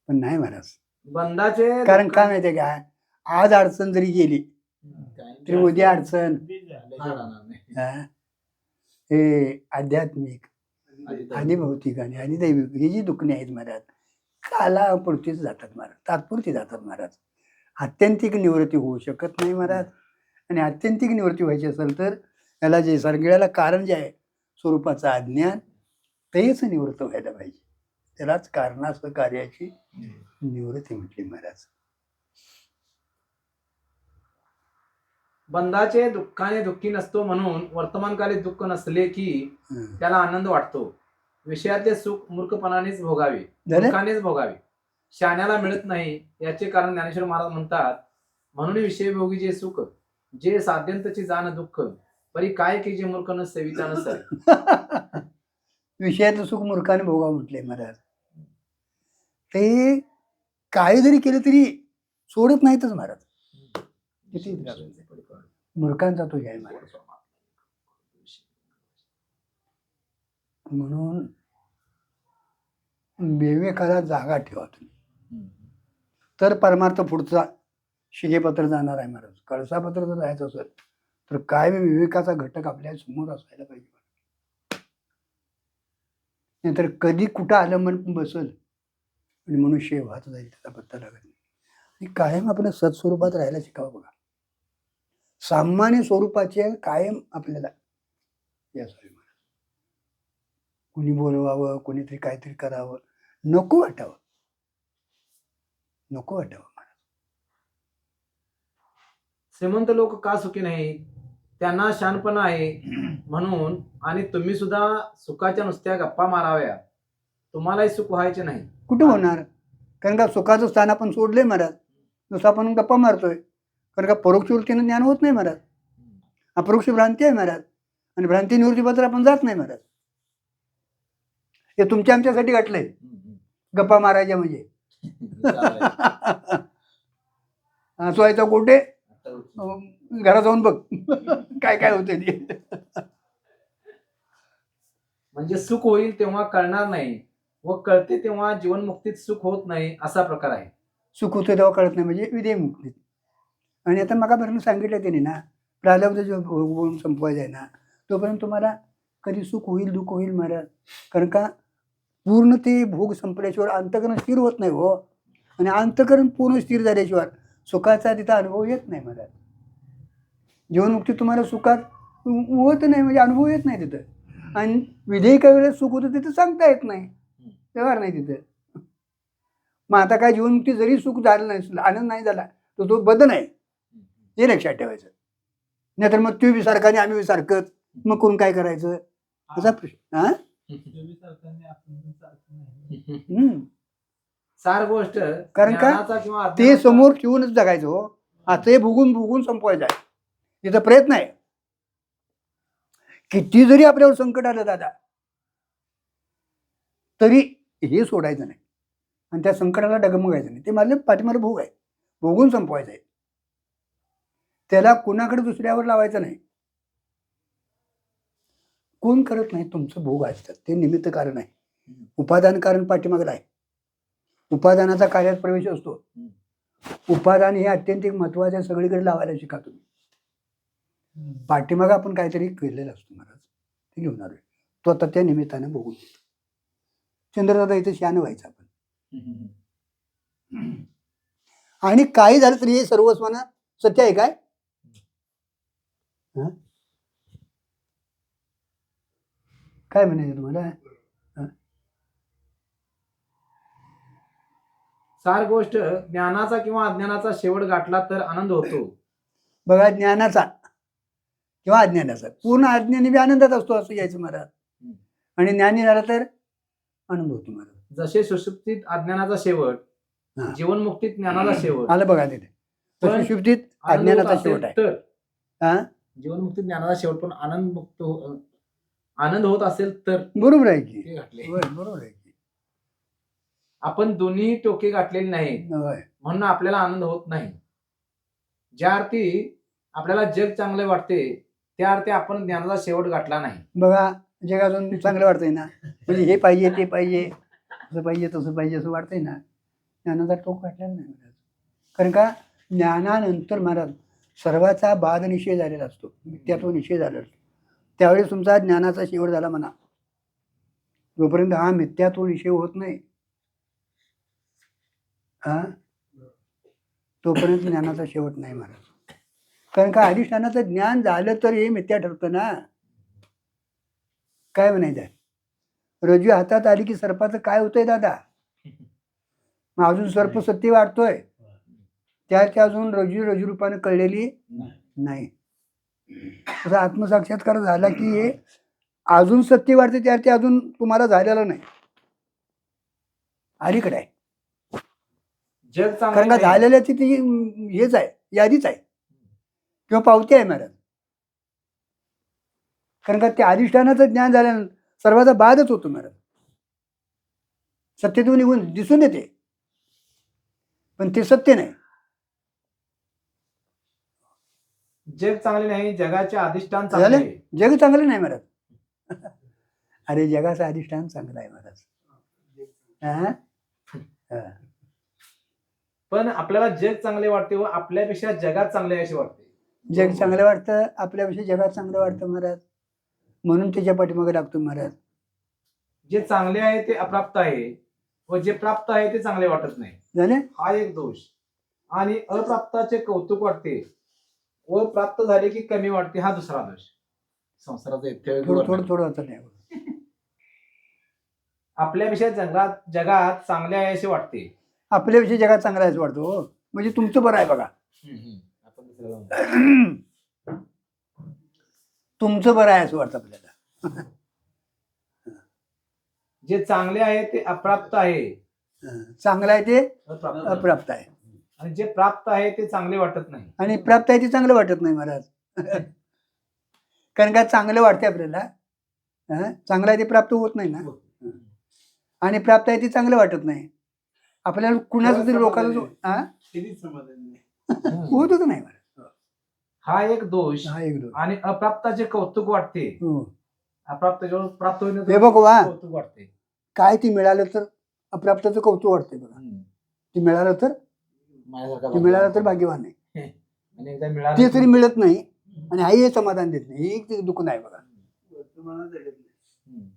पण नाही महाराज,
बंधाचे
कारण काय माहितीये काय, आज अडचण जरी गेली तरी उद्या अडचण.
बीज झालं.
हा? हे आध्यात्मिक, आदिभौतिक आणि आदिदैविक ही जी दुखणी आहेत महाराज, कालापुरतीच जातात महाराज, तात्पुरती जातात महाराज. आत्यंतिक निवृत्ती होऊ शकत नाही महाराज. आणि आत्यंतिक निवृत्ती व्हायची असेल तर याला जे सगळ्याला कारण जे आहे स्वरूपाचं अज्ञान, तेच निवृत्त व्हायला पाहिजे. त्यालाच कारणास कार्याची निवृत्ती म्हटली महाराज.
बंधाचे दुःखाने दुःखी नसतो म्हणून वर्तमानकाली दुःख नसले की
हं.
त्याला आनंद वाटतो. विषयातले सुख मूर्खपणानेच भोगावे,
झालं?
मूर्खानेच भोगावे, शहाण्याला मिळत नाही. याचे कारण ज्ञानेश्वर महाराज म्हणतात, म्हणून विषयभोगी जे सुख, जे साध्यंतची जाण दुःख, परी काय की जे मूर्ख न सेविता नसते.
विषयाचं सुख मूर्खाने भोगा म्हटले महाराज. ते काही जरी केलं तरी सोडत नाहीतच महाराज. किती त्रास होतो. मूर्खांचा तो जय महाराज. म्हणून विवेकाला जागा ठेवा तुम्ही, तर परमार्थ पुढचा शिगेपत्र जाणार आहे महाराज. कळसापत्र जर जायचं असेल तर काय विवेकाचा घटक आपल्या समोर असायला पाहिजे. नाहीतर कधी कुठं आलंबन बसल आणि मनुष्य वाहत जाईल, त्याचा पत्ता लागत नाही. आणि कायम आपण सत्स्वरूपात राहायला शिकावं. बघा, सामान्य स्वरूपाचे कायम आपल्याला हे असावे महाराज. कोणी बोलवावं, कोणीतरी काहीतरी करावं नको वाटावं, नको वाटावं महाराज.
श्रीमंत लोक का सुखी नाही? त्यांना शानपणा आहे म्हणून. आणि तुम्ही सुद्धा सुखाच्या नुसत्या गप्पा माराव्या, तुम्हालाही सुख व्हायचे नाही.
कुठं होणार? कारण का सुखाचं स्थान आपण सोडले महाराज. नुसतं आपण गप्पा मारतोय. कारण का परोक्ष वृत्तीनं ज्ञान होत नाही महाराज. अपरोक्ष भ्रांती आहे महाराज. आणि भ्रांती निवृत्तीपत्र आपण जात नाही महाराज. हे तुमच्या आमच्यासाठी घटलंय, गप्पा मारायच्या म्हणजे. हसवायचा कोठे? घरात जाऊन बघ काय काय होते ते.
म्हणजे सुख होईल तेव्हा कळणार नाही, व कळते तेव्हा जीवनमुक्तीत सुख होत नाही, असा प्रकार आहे.
सुख होतं तेव्हा कळत नाही म्हणजे विधेय मुक्ती. आणि आता मगापर्यंत सांगितलं त्याने ना, प्रारब्ध जो भोगून संपवायचं आहे ना, तोपर्यंत तुम्हाला कधी सुख होईल दुःख होईल महाराज. कारण का पूर्ण ते भोग संपल्याशिवाय अंतकरण स्थिर होत नाही हो. आणि अंतकरण पूर्ण स्थिर झाल्याशिवाय सुखाचा तिथं अनुभव येत नाही महाराज. जीवनमुक्ती तुम्हाला सुखात होत नाही, म्हणजे अनुभव येत नाही तिथं. आणि विधेयी काही वेळेस सुख होतं तिथं सांगता येत नाही, व्यवहार नाही तिथं. मग आता काय जीवनमुक्ती जरी सुख झालं नाही, आनंद नाही झाला, तर तो बदल आहे, हे लक्षात ठेवायचं. नाहीतर मग तू सारखा आणि आम्ही सारखंच, मग कोण काय करायचं असा प्रश्न. हा
सार गोष्ट
कारण का
ज्ञानाचा किंवा
ते
अज्ञानाचा-
समोर ठेवूनच जगायचं हो. आता हे भुगून संपवायचं आहे, तिथं प्रयत्न आहे. किती जरी आपल्यावर संकट आलं दादा, तरी हे सोडायचं नाही आणि त्या संकटाला डगमगायचं नाही. ते माझं पाठीमागे भोग आहे, भोगून संपवायचं आहे. त्याला कुणाकडे दुसऱ्यावर लावायचं नाही. कोण करत नाही, तुमचं भोग असतात ते निमित्त कारण आहे. उपादान कारण पाठीमागला आहे. उपादानाचा कार्यात प्रवेश असतो. उपादान हे अत्यंत महत्वाचे, सगळीकडे लावायला शिका तुम्ही. पाठीमागं आपण काहीतरी केलेलं असतो महाराज, ते घेऊन आलोय, तो आता त्या निमित्तानं बघून येतो. चंद्रदादा इथे शहाणं व्हायचं आपण. आणि काही झालं तरी हे सर्वस्वानं सत्य आहे काय? काय म्हणायचं तुम्हाला?
सार गोष्ट ज्ञानाचा किंवा अज्ञानाचा शेवट गाठला तर आनंद होतो.
बघा, ज्ञानाचा किंवा अज्ञानाचा, पूर्ण अज्ञानी बी आनंदात असतो असं यायचं महाराज. आणि ज्ञानी झाला तर आनंद होतो महाराज.
जसे सुषुप्तीत अज्ञानाचा शेवट, जीवनमुक्तीत ज्ञानाचा शेवट.
आलं बघा तिथे, सुषुप्तीत अज्ञानाचा शेवट आहे.
तर जीवनमुक्तीत ज्ञानाचा शेवट, पण आनंद होत असेल तर
बरोबर आहे की,
ते घातले.
बरोबर आहे की.
आपण दोन्ही टोके गाठलेली नाहीत म्हणून आपल्याला आनंद होत नाही. ज्या अर्थी आपल्याला जग चांगले वाटते त्या अर्थी आपण ज्ञानाचा शेवट गाठला नाही.
बघा, जगातून चांगलं वाटतंय ना, म्हणजे हे पाहिजे ते पाहिजे, असं पाहिजे तसं पाहिजे असं वाटतंय ना, ज्ञानाचा टोक गाठलेला नाही महाराज. कारण का ज्ञानानंतर महाराज सर्वाचा बाद निषेध झालेला असतो, त्यातून निषेध झालेला असतो. त्यावेळेस तुमचा ज्ञानाचा शेवट झाला म्हणा. जोपर्यंत हा मिथ्या तो विषय होत नाही हा तोपर्यंत ज्ञानाचा शेवट नाही महाराज. कारण का अधिष्ठानाचं ज्ञान झालं तर हे मिथ्या ठरतं ना. काय म्हणायचं, रज्जू हातात आली की सर्पाचं काय होतंय दादा. मग अजून सर्प सत्य वाढतोय, त्या अजून रज्जू रूपाने कळलेली नाही. तसा आत्मसाक्षात्कार झाला की हे अजून सत्य वाढते, ते अजून तुम्हाला झालेलं नाही, अलीकडे आहे.
जग
कारण
चांगले
का
नाही.
झालेल्याची ती हेच आहे, यादीच आहे किंवा पावती आहे महाराज. कारण का त्या अधिष्ठानाचं ज्ञान झाल्यानंतर सर्वाचा बादच होतो महाराज. सत्य निघून दिसून येते पण ते सत्य नाही.
जग चांगले नाही, जगाचे अधिष्ठान
झालं?
चांगले आहे.
जग चांगलं नाही महाराज. अरे जगाचं अधिष्ठान चांगलं आहे महाराज. हा? हा.
पण आपल्याला जग चांगले वाटते व आपल्यापेक्षा जगात चांगले आहे असे वाटते.
जग चांगलं वाटतं, आपल्यापेक्षा जगात चांगलं वाटतं महाराज. म्हणून त्याच्या पाठीमागे लागतो महाराज.
जे चांगले आहे ते अप्राप्त आहे व जे प्राप्त आहे ते चांगले वाटत नाही,
झाले?
हा एक दोष. आणि अप्राप्ताचे कौतुक वाटते व प्राप्त झाले की कमी वाटते, हा दुसरा दोष. संसाराचा इत्यादी
थोडं होतं नाही.
आपल्यापेक्षा जगात चांगले आहे असे वाटते.
आपल्याविषयी जगात चांगला आहे असं वाटतो हो. म्हणजे तुमचं बरं आहे बघा.
आपण दुसऱ्याला म्हणतो.
तुमचं बरं आहे असं वाटतं आपल्याला.
जे चांगले आहे ते अप्राप्त आहे,
चांगलं आहे ते
अप्राप्त.
अप्राप्त आहे,
आणि जे प्राप्त आहे ते चांगले वाटत नाही.
आणि प्राप्त आहे ते चांगलं वाटत नाही महाराज. कारण का चांगलं वाटते आपल्याला, चांगलं आहे ते प्राप्त होत नाही ना. आणि प्राप्त आहे ते चांगलं वाटत नाही आपल्याला. कुणाचं तरी लोकांना
किती समाधान नाही.
होतच नाही महाराज.
हा एक दोष.
हा एक दोष.
आणि अप्राप्ताचे कौतुक वाटते.
हो.
अप्राप्त जेव्हा प्राप्त होईल
हे बघ वा,
कौतुक वाटते.
काय ती मिळालं तर अप्राप्ताचं कौतुक वाटते बघा. ती मिळालं तर
माझ्यासारखा
भाग्यवान आहे.
आणि एकदा मिळालं
ते तरी मिळत नाही आणि आई हे समाधान देत नाही, हे एक दुःख नाही बघा.
वर्तमानात जगत नाही.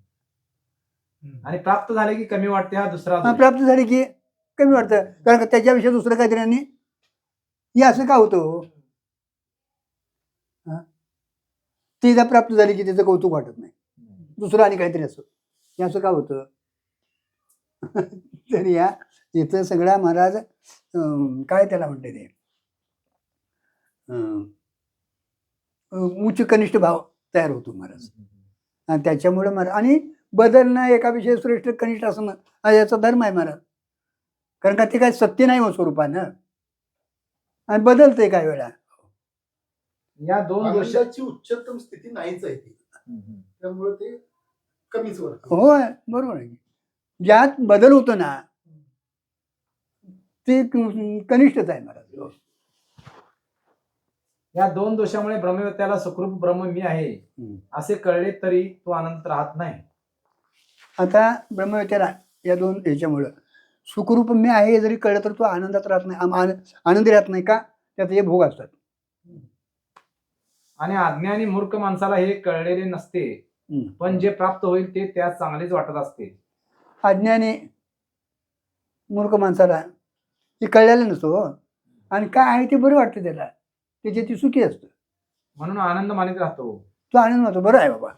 आणि प्राप्त झाले की कमी वाटते, हा दुसरा दोष.
प्राप्त झाली की कमी वाटतं. कारण का त्याच्याविषयी दुसरं काहीतरी आणि हे असं का होतं. ती जर प्राप्त झाली की त्याचं कौतुक वाटत नाही, दुसरं आणि काहीतरी असं. हे असं का होतं. तर या इथं सगळा महाराज काय त्याला म्हणते ते उच्च कनिष्ठ भाव तयार होतो महाराज. आणि त्याच्यामुळे महाराज आणि बदलणं एकाविषयी श्रेष्ठ कनिष्ठ असणं हा याचा धर्म आहे महाराज. कारण का ते काय सत्य नाही हो स्वरूपानं, आणि बदलतंय काय वेळा.
या दोन दोष.
आनंदाची उच्चतम स्थिती नाहीच आहे ती, त्यामुळे ते कमीच वाटतं.
होय बरोबर आहे. ज्यात बदल होतो ना ते कनिष्ठच आहे महाराज.
या दोन दोषामुळे ब्रह्मवेत्याला सुखरूप ब्रह्म मी आहे असे कळले तरी तो आनंद राहत नाही.
आता ब्रह्मवेत्याला या दोन ह्याच्यामुळं सुखरूप मी आहे हे जरी कळलं तर तो आनंदात राहत नाही, आनंदी राहत नाही. का त्यात हे भोग असतात.
आणि अज्ञानी मूर्ख माणसाला हे कळलेले नसते, पण जे प्राप्त होईल ते त्यास चांगलेच वाटत असते.
अज्ञानी मूर्ख माणसाला ते कळलेलं नसतं हो. आणि काय आहे ते बरं वाटतं त्याला, त्याचे ती सुखी असतं,
म्हणून आनंद मानित राहतो.
तो आनंद होतो. बरं आहे बाबा,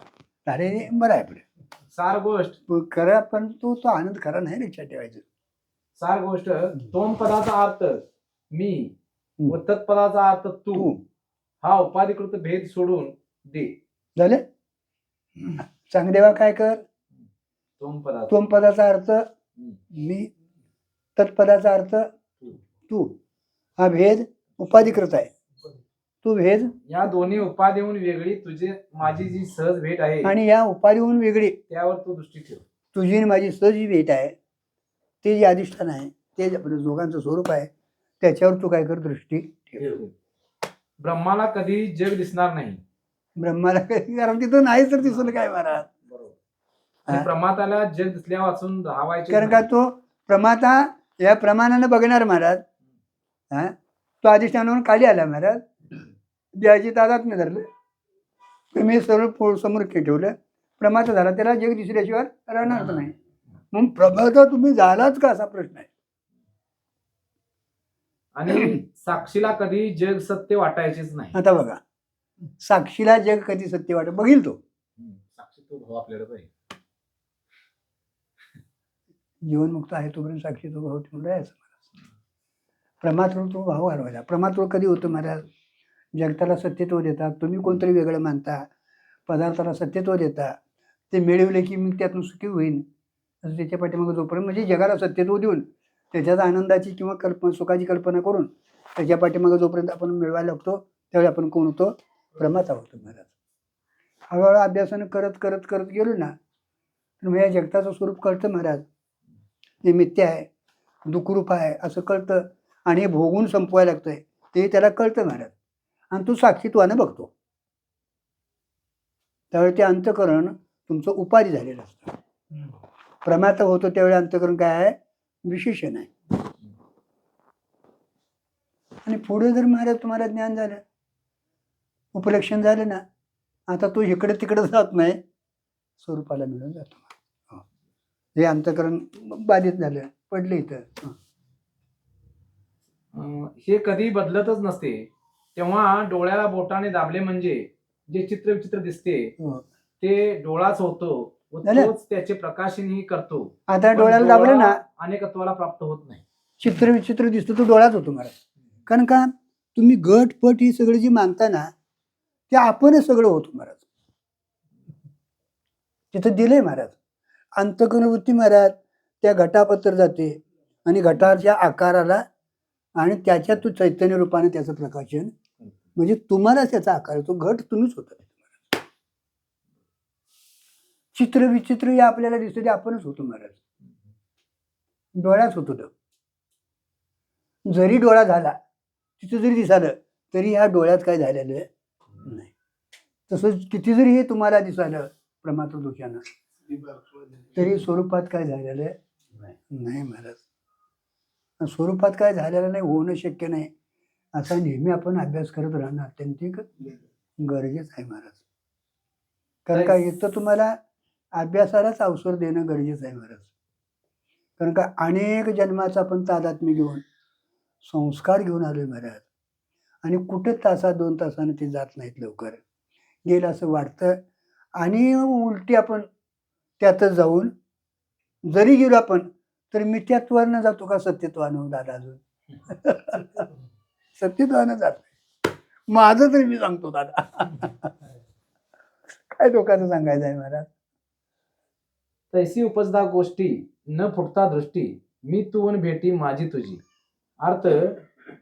अरे बरं आहे पुढे
सार गोष्ट
खरं, पण तो आनंद खरा नाही लक्षात ठेवायचं.
सार गोष्ट तोम पदाचा अर्थ मी व तत्पदाचा अर्थ तू हा उपाधिकृत भेद सोडून दे.
झाले. चांगदेवा काय कर, तोम पदाचा अर्थ मी, तत्पदाचा अर्थ तू, हा भेद उपाधिकृत आहे. तू भेद
या दोन्ही उपाधीहून वेगळी तुझे माझी जी सहज भेट आहे
आणि या उपाधीहून वेगळी
त्यावर तू दृष्टी ठेव.
तुझी आणि माझी सहज जी भेट आहे ते जे अधिष्ठान आहे ते आपलं दोघांचं स्वरूप आहे, त्याच्यावर तू काय कर, दृष्टी ठेव.
ब्रह्माला कधी जग दिसणार नाही.
ब्रह्माला काही, कारण तिथं नाही तर दिसलं काय महाराज.
आणि प्रमाताला जग दिसल्या वाचून राहावायचे
कारण का तो प्रमाता या प्रमाणानं बघणार महाराज. तो अधिष्ठानावरून खाली आला महाराज, द्यायची तादात नाही धरलं. प्रमेय सर्व समोर ठेवलं, प्रमाद झाला, त्याला जग दिसल्याशिवाय राहणारच नाही. मग प्रभाता तुम्ही झालाच का असा प्रश्न आहे.
आणि साक्षीला कधी जग सत्य वाटायचेच नाही.
आता बघा, साक्षीला जग कधी सत्य वाटत बघील तो
साक्षी तो भाव आपल्याला पाहिजे.
जीवनमुक्त आहे तोपर्यंत साक्षी तो भाव ठेवला आहे. प्रमात्र तो भाव हरवायला. प्रमात्र कधी होतं महाराज? जगताला सत्यत्व देतात, तुम्ही कोणतरी वेगळं मानता, पदार्थाला सत्यत्व देता, ते मिळवले की मी त्यातून सुखी होईन असं त्याच्या पाठीमागे जोपर्यंत, म्हणजे जगाला सत्यत्व देऊन त्याच्यात आनंदाची किंवा सुखाची कल्पना करून त्याच्या पाठीमागे जोपर्यंत आपण मिळवायला लागतो त्यावेळी आपण कोण होतो? प्रमाता होतो महाराज. हळूहळू अभ्यासानं करत करत करत गेलो ना तर मग या जगताचं स्वरूप कळतं महाराज. हे मिथ्या आहे, दुःखरूप आहे असं कळतं, आणि हे भोगून संपवायला लागतंय ते त्याला कळतं महाराज. आणि तो साक्षीत्वानं बघतो. त्यावेळी ते अंतःकरण तुमचं उपाधी झालेलं असतं. प्रमाता होतो त्यावेळी अंतःकरण काय आहे? विशेषण आहे. आणि पुढे जर महाराज तुम्हाला ज्ञान झालं, उपलक्षण झालं ना, आता तो इकडे तिकडे जात नाही, स्वरूपाला मिळून जातो. हे अंतःकरण बाधित झालं, पडले इथं.
हे कधी बदलतच नसते. तेव्हा डोळ्याला बोटाने दाबले म्हणजे जे चित्र विचित्र दिसते ते डोळाच होतो व
झालं?
तोच त्याचे प्रकाशनही करतो.
आता
पण
डोळ्याला दाबलं ना,
डोळा अनेकत्वाला प्राप्त होत नाही.
चित्र विचित्र दिसतं, तो डोळाच होतो महाराज. कारण का? तुम्ही गट पट ही सगळी जी मानता ना, ते आपणच सगळं होतो महाराज. तिथं दिलंय महाराज. अंतःकरणवृत्ती महाराज त्या घटापत्र जाते आणि घटाच्या आकाराला आणि त्याच्या तो चैतन्य रूपाने त्याचं प्रकाशन, म्हणजे तुम्हालाच त्याचा आकार आहे, तो घट तुम्हीच होता. चित्र विचित्र हे आपल्याला दिसतं ते आपणच होतो महाराज. डोळ्याच होतो तो. जरी डोळा झाला, तिथं जरी दिसालं तरी ह्या डोळ्यात काय झालेलं नाही. तसंच किती जरी हे तुम्हाला दिसालं प्रमात्र दोषानं, तरी स्वरूपात काय झालेलं नाही महाराज. स्वरूपात काय झालेलं नाही, होणं शक्य नाही. असा नेहमी आपण अभ्यास करत राहणं अत्यंत गरजेचं आहे महाराज. कारण का एक तर तुम्हाला अभ्यासालाच अवसर देणं गरजेचं आहे महाराज. कारण का अनेक जन्माचा आपण तादात्म्य घेऊन संस्कार घेऊन आलोय महाराज, आणि कुठं तासा 2 तासानं ते जात नाहीत, लवकर गेलं असं वाटतं. आणि उलटी आपण त्यातच जाऊन जरी गेलो आपण तर मिथ्यात्वानं जातो का सत्यत्वानं? दादा अजून सत्यत्वानं जातो. माझं तरी मी सांगतो दादा. काय लोकांचं सांगायचं आहे महाराज.
तैसी उपजदा गोष्टी न फुटता दृष्टी, मी तू वन भेटी माझी तुझी. अर्थ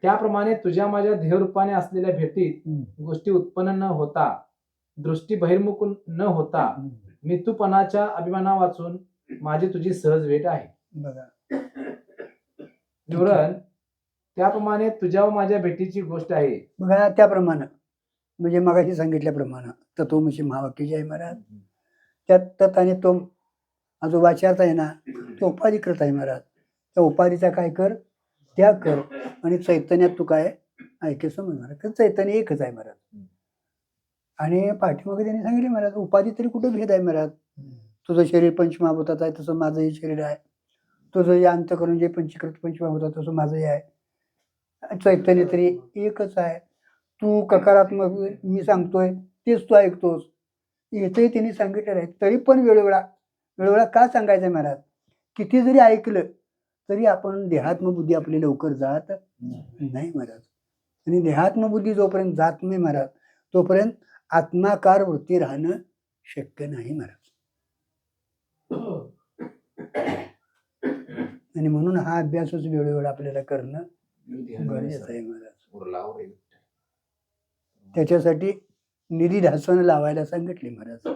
त्याप्रमाणे तुझ्या माझ्या ध्येयरूपाने असलेल्या भेटीत गोष्टी उत्पन्न न होता, दृष्टी बहिर्मुख न होता, मितूपणाच्या अभिमाना वाचून माझी तुझी सहज भेट आहे.
बघा,
विवरण त्याप्रमाणे तुझ्या व माझ्या भेटीची गोष्ट आहे.
बघा त्याप्रमाणे, म्हणजे मगाशी सांगितल्याप्रमाणे तत्वमसी महावाक्य जे आहे महाराज, त्यात तत् आणि तो जो वाचार्थ आहे ना, तो उपाधिकृत आहे महाराज. त्या उपाधीचा काय कर? त्याग कर, आणि चैतन्यात तू काय ऐके समज महाराज. तर चैतन्य एकच आहे महाराज. आणि पाठीमागे त्यांनी सांगितले महाराज, उपाधी तरी कुठं भेद आहे महाराज. तुझं शरीर पंचमहाभूताचं आहे तसं माझंही शरीर आहे, तुझं या अंतःकरण जे पंचीकृत पंचमहाभूतात तसं माझंही आहे. चैतन्य तरी एकच आहे. तू ककारात्मक मी सांगतोय तेच तू ऐकतोस, इथंही त्यांनी सांगितलेलं आहे. तरी पण वेळोवेळा का सांगायचं आहे महाराज? किती जरी ऐकलं तरी आपण देहात्मबुद्धी आपली लवकर जात नाही महाराज. आणि देहात्मबुद्धी जोपर्यंत जात नाही महाराज, तोपर्यंत आत्माकार वृत्ती राहणं शक्य नाही महाराज. आणि म्हणून हा अभ्यासच वेळोवेळी आपल्याला करणं गरजेचं आहे महाराज. त्याच्यासाठी निधी ध्यासन लावायला सांगितले महाराज.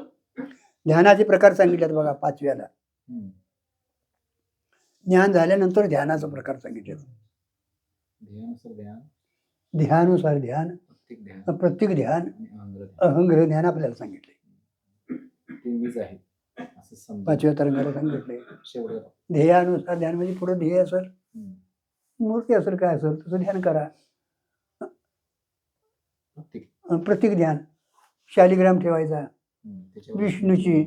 ध्यानाचे प्रकार सांगितलेत बघा 5व्याला. ज्ञान झाल्यानंतर ध्यानाचा प्रकार सांगितले. ध्यानुसार ध्येयानुसार ध्यान, प्रत्येक ध्यान, अहंग्रह ध्यान आपल्याला सांगितले. 5व्या तरंगाला सांगितले. ध्येयानुसार ध्यान म्हणजे पुढे ध्येय असेल, मूर्ती असेल, काय असेल तसं ध्यान करा. प्रत्येक ध्यान शालिग्राम ठेवायचा,
त्याच्यावर
विष्णूची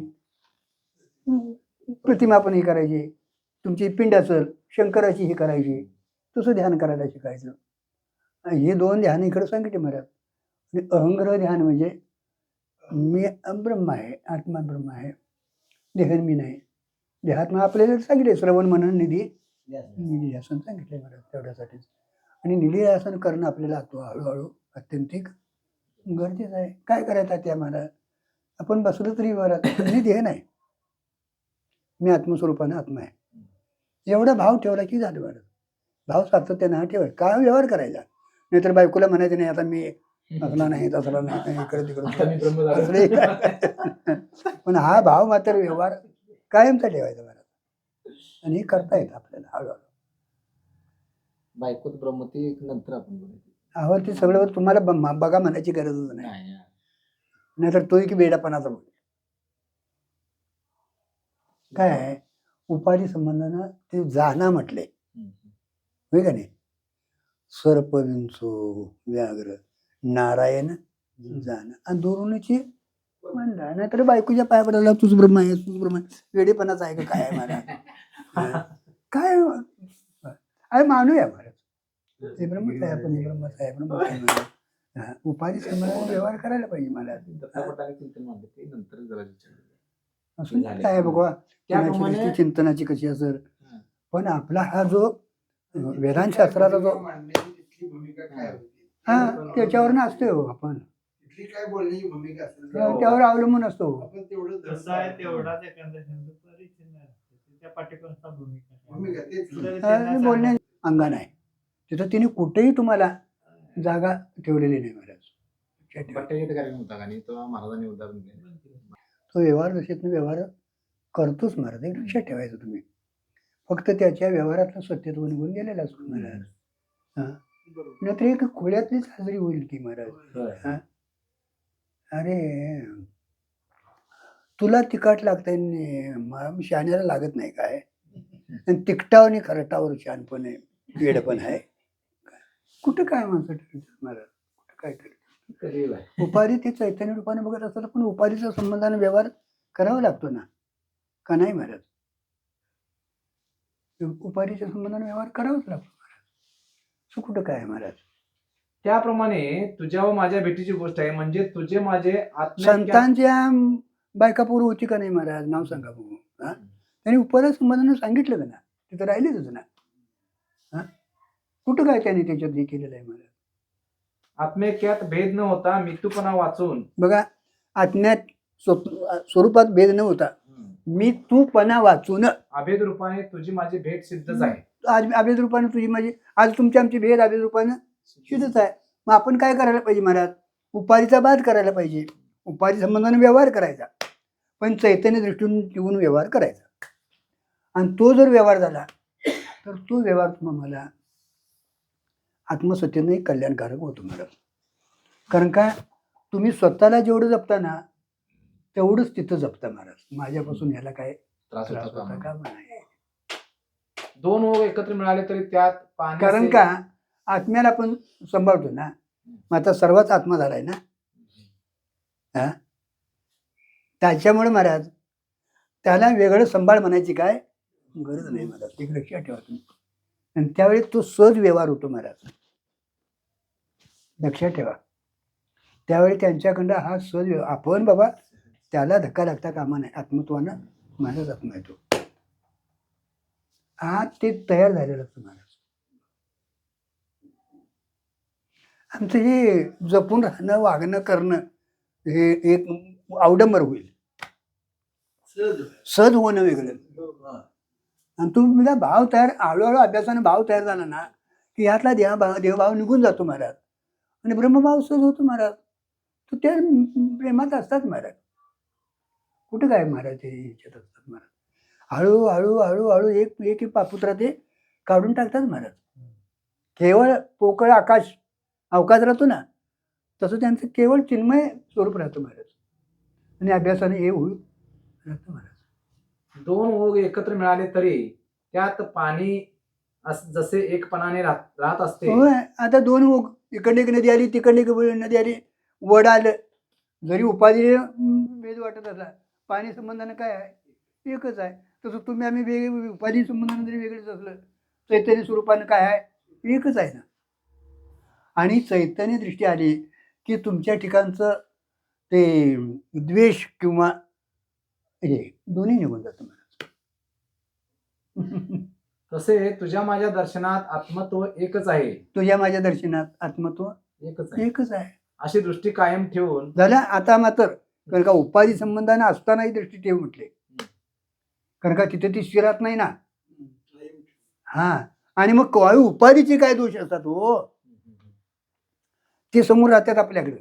प्रतिमा पण ही करायची, तुमची पिंड असेल शंकराची ही करायची, तसं ध्यान करायला शिकायचं. आणि हे 2 ध्यान इकडे सांगितले महाराज. आणि अहंग्रह ध्यान म्हणजे मी ब्रह्म आहे, आत्मा ब्रह्म आहे, देह मी नाही. देहात्मा आपल्याला सांगितले श्रवण मनन निधी निधी आसन सांगितले महाराज तेवढ्यासाठीच. आणि निधी आसन करणं आपल्याला हळूहळू अत्यंतिक गरजेचं आहे. काय करायचं त्या महाराज, आपण बसलो तरी महाराज मी देह नाही, मी आत्मस्वरूपानं आत्मा आहे, एवढा भाव ठेवला की झालं महाराज. भाव सातत्यानं हा ठेवायचा, काय व्यवहार करायचा. नाहीतर बायकोला म्हणायचं नाही आता मी असला नाही तसला नाही इकडे
आता मी ब्रह्म झालो.
तिकडे. पण हा भाव मात्र व्यवहार कायमचा ठेवायचा महाराज. आणि हे करता येतं आपल्याला हळूहळू.
बायकोत ब्रह्म ते एक नंतर आपण बोलायचं.
अहो ते सगळं तुम्हाला बघा म्हणायची गरजच नाही,
नाही,
नाहीतर तो की बेडापणाचा बोल. काय आहे उपाधी संबंधानं ते जाणं म्हटले होय का नाही. सर्प विंचू व्याघ्र नारायण जाणं आणि दुरुणीची म्हणला. नाहीतर बायकोच्या पाया पडायला तूच ब्रह्म आहे तूच ब्रह्म आहे, वेडेपणाचा आहे का काय आहे मला काय अरे मानूया महाराज ते ब्रह्मच आहे, आपण हे ब्रह्मच आहे ब्रह्मच आहे. उपाधी संबंधाने व्यवहार करायला पाहिजे मला.
दत्तापटाने चिंतन मांडले ते नंतर जरा विचारलं.
असं काय बघा
त्याप्रमाणे-
कोणाची चिंतनाची कशी असेल, पण आपला हा जो वेदांतशास्त्राचा जो
मांडण्याची तिथली भूमिका काय होती,
हा त्याच्यावर असतो हो आपण,
तिथली काय बोलण्याची भूमिका असेल
त्यावर अवलंबून असतो.
आपण तेवढं
कसं आहे तेवढाच एखादा शब्द परिच्छिन्न असतो. त्या पाठीपुस्तकात भूमिका काय?
भूमिका तेच
दुसरं त्यांना
बोलण्या
सांगायचं.
अंगण आहे तिथं तिने कुठेही तुम्हाला जागा ठेवलेली नाही महाराज.
भट्टाचा कार्यक्रम होता आणि तो महाराजांनी उदाहरण दिलं.
तो व्यवहार जसेतून व्यवहार करतोच महाराज, एक लक्षात ठेवायचं तुम्ही. फक्त त्याच्या व्यवहारातलं सत्यत्व निघून गेलेला असतो महाराज. हा नाहीतर एक खोळ्यातलीच हजेरी होईल की महाराज. हा अरे तुला तिखट लागतंय शहाण्याला लागत नाही काय, आणि तिकटावर आणि खरटावर शहाणपण आहे वेडपण आहे. कुठं काय माणसं ठरवतात महाराज, कुठं काय ठरवतात. उपाधी ते चैतन्य रूपाने बघत असतात, पण उपाधीच्या संबंधाने व्यवहार करावा लागतो ना का नाही महाराज. उपाधीच्या संबंधाने व्यवहार करावाच लागतो महाराज. असं कुठं काय आहे महाराज.
त्याप्रमाणे तुझ्या व माझ्या भेटीची गोष्ट आहे, म्हणजे तुझे माझे
संतांच्या बायका पोरं होती का नाही महाराज, नाव सांगा बघू. हा त्यांनी उपाधी संबंधाने सांगितलं का ना, तिथं राहिलेच ना. हा कुठं काय त्यांनी त्याच्यात हे केलेलं आहे महाराज.
आत्मेक्यात भेद न होता मितूपणा वाचून.
बघा आत्म्यात स्वरूपात भेद न होता मी तूपणा वाचून
अभेद रूपाने तुझी माझी भेट सिद्धच आहे.
आज अभेद रूपाने तुझी माझी आज तुमची आमची भेद अभेद रूपानं सिद्धच आहे. मग आपण काय करायला पाहिजे महाराज, उपाधीचा बाध करायला पाहिजे, उपाधी संबंधाने व्यवहार करायचा, पण चैतन्य दृष्टीने ठेवून व्यवहार करायचा. आणि तो जर व्यवहार झाला तर तो व्यवहार तुम्हाला आत्मसत्यने कल्याणकारक होतो महाराज. कारण का तुम्ही स्वतःला जेवढं जपता ना तेवढंच तिथं जपता महाराज. माझ्यापासून ह्याला काय
त्रास
त्रास
होता
होता
का?
का नाही.
दोन ओघ एकत्र मिळाले तरी त्यात पाण्याचे-
कारण का आत्म्याला आपण सांभाळतो ना, मग आता सर्वच आत्मा झालाय ना. हा त्याच्यामुळे महाराज त्याला वेगळं सांभाळ म्हणायची काय गरज नाही महाराज. एक लक्षात ठेवा तुम्ही. आणि त्यावेळी तो सहज व्यवहार होतो महाराज, लक्षात ठेवा. त्यावेळी त्यांच्याकडं हा सहज व्यवहार. आपण बाबा त्याला धक्का लागता कामा नाही. आत्मत्वानं माझाच आत्मा येतो. हा ते तयार झालेलं असतं महाराज. आमचं हे जपून राहणं वागणं करणं हे एक अवडंबर होईल. सहज होणं वेगळं. आणि तुम्ही भाव तयार हळूहळू अभ्यासाने भाव तयार झाला ना की ह्यातला देवभाव निघून जातो महाराज, आणि ब्रह्मभाव सहज होतो महाराज. तर त्या प्रेमात असतात महाराज. कुठं काय महाराज ते ह्याच्यात असतात महाराज. हळूहळू हळूहळू एक एक पापुत्रा ते काढून टाकतात महाराज. केवळ पोकळ अवकाश राहतो ना तसं त्यांचं केवळ चिन्मय स्वरूप राहतं महाराज. आणि अभ्यासाने हे होईल राहतं महाराज.
दोन ओघ एकत्र मिळाले तरी त्यात पाणी जसे एकपणाने राहत असते.
होय. आता दोन ओघ, इकडे एक नदी आली तिकडे एक नदी आली, वड आलं जरी उपाधी भेद वाटत असला, पाणी संबंधाने काय आहे, एकच आहे. तसं तुम्ही आम्ही वेगळे उपाधी संबंधाने जरी वेगळेच असलं, चैतन्य स्वरूपानं काय आहे, एकच आहे ना. आणि चैतन्य दृष्टी आली की तुमच्या ठिकाणचं ते द्वेष किंवा हे दोन्ही निघून जातं मला.
तसे तुझ्या माझ्या दर्शनात आत्मत्व एकच आहे.
तुझ्या माझ्या दर्शनात आत्मत्व
एकच आहे
एकच आहे.
अशी दृष्टी कायम ठेवून
झालं. आता मात्र कारण का उपाधी संबंधाने असतानाही दृष्टी ठेव म्हटले, कारण का तिथे ती स्थिरात नाही ना. हा. आणि मग काही उपाधीचे काय दोष असतात हो, ते समोर राहतात आपल्याकडे,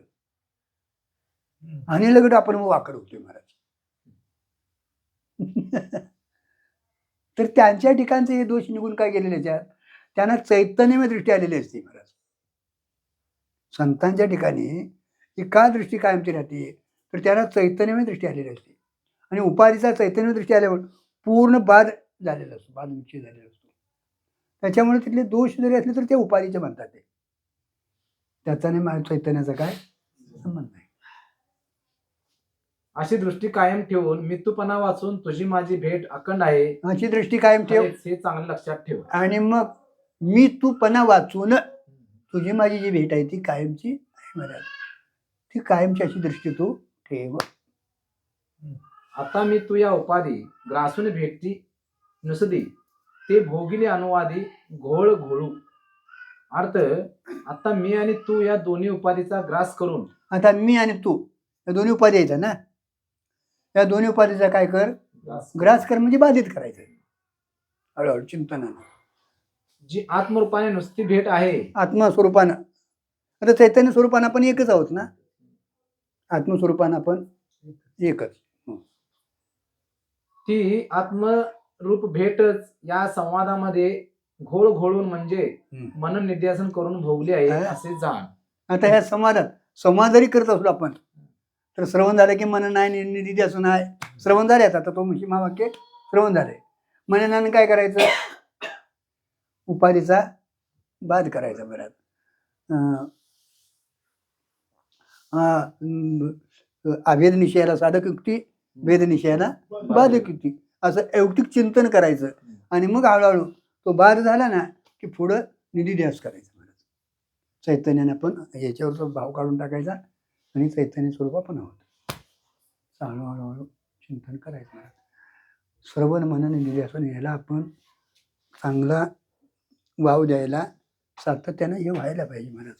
आणि लगेच आपण मग वाकड होतोय महाराज. तर त्यांच्या ठिकाणचे हे दोष निघून काय गेलेले आहेत, त्यांना चैतन्यमय दृष्टी आलेली असते महाराज. संतांच्या ठिकाणी ही का दृष्टी कायमची राहते, तर त्यांना चैतन्यमय दृष्टी आलेली असते. आणि उपाधीचा चैतन्य दृष्टी आल्यावर पूर्ण बाद झालेला असतो, बाद निश्चय झालेला असतो. त्याच्यामुळे तिथले दोष जरी असले तर ते उपाधीचे म्हणतात, ते त्याचा नाही माझ्या चैतन्याचा काय संबंध नाही.
अशी दृष्टी कायम ठेवून मृत्यूपणा वाचून तुझी माझी भेट अखंड आहे
अशी दृष्टी कायम ठेव.
हे चांगलं लक्षात ठेव.
आणि मग मी तूपणा वाचून तुझी माझी जी भेट आहे ती कायमची आहे महाराज. ती कायमची अशी दृष्टी तू ठेव.
आता मी तू या उपाधी ग्रासून भेटती नुसदी ते भोगिले अनुवादी घोळ घोळू. अर्थ आता मी आणि तू या दोन्ही उपाधीचा ग्रास करून.
आता मी आणि तू या दोन्ही उपाधी आहेत ना, या दोन्ही उपाधीचा काय कर, ग्रास कर, म्हणजे बाधित करायचं हळूहळू चिंतनानं.
जी आत्मरूपाने नुसती भेट आहे,
आत्मस्वरूपानं. आता चैतन्य स्वरूपानं आपण एकच आहोत ना, आत्मस्वरूपानं आपण एकच.
ती आत्मरूप भेटच या संवादामध्ये घोळ घोळून म्हणजे मनन निध्यासन करून भोगली आहे असे जाण.
आता ह्या संवाद जरी करत असलो आपण, तर श्रवण झालं की मनन आहे, निधी असून आहे. श्रवण झाले, आता तो म्हणशी महावाक्य श्रवण झाले. मननानं काय करायचं, उपाधीचा बाध करायचा. बऱ्याच अभेद निश्चयाला साधक युक्ती, भेद निश्चयाला बाधक युक्ती, असं ऐवटिक चिंतन करायचं. आणि मग हळूहळू तो बाध झाला ना की पुढं निधी ध्यास करायचा. चैतन्याने आपण याच्यावरचा भाव काढून टाकायचा आणि चैतन्य स्वरूप आपण आहोत. हळूहळू चिंतन करायचं. श्रवण मनन निध्यासन याला आपण चांगला वाव द्यायला सातत्यानं हे व्हायला पाहिजे महाराज.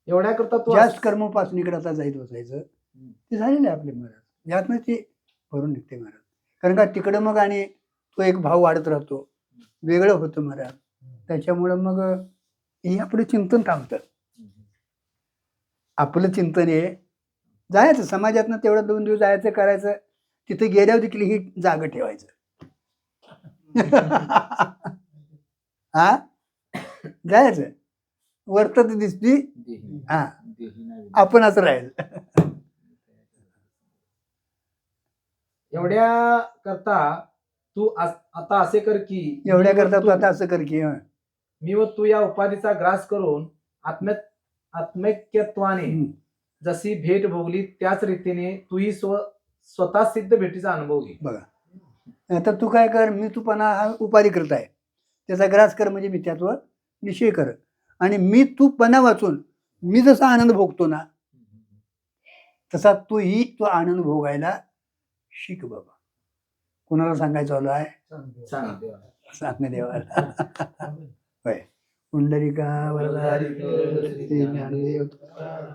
एवढ्या करता तू
जास्त कर्मोपासनेकडे आता जायत बसायचं, ते झालेलं आहे आपले महाराज. यातनं ते भरून निघते महाराज. कारण का तिकडं मग आणि तो एक भाव वाढत राहतो, वेगळं होतं महाराज. त्याच्यामुळं मग हे आपलं चिंतन थांबतं. आपलं चिंतन हे जायचं समाजातनं तेवढं 2 दिवस जायचं, करायचं. तिथे गेल्यावर देखील ही जागा ठेवायचं. हा, जायचं वर्तत दिसती, हा आपणच राहायचं.
एवढ्या करता तू आता असे कर की
एवढ्या करता तू आता असं कर की
मी व तू या उपाधीचा ग्रास करून आत्मैक्यत्वाने जशी भेट भोगली त्याच रीतीने तूही स्वतः सिद्ध भेटीचा अनुभव घे.
बघा, आता तू काय कर, मी तूपणा हा उपाधी करत आहे, त्याचा ग्रास कर म्हणजे मिथ्यात्व निश्चय कर. आणि मी तूपणा वाचून मी जसा आनंद भोगतो ना, तसा तूही तो आनंद भोगायला शिक बाबा. कोणाला सांगायचं आलो आहे, सांग देवाला. होय. पुंडलिका वरदा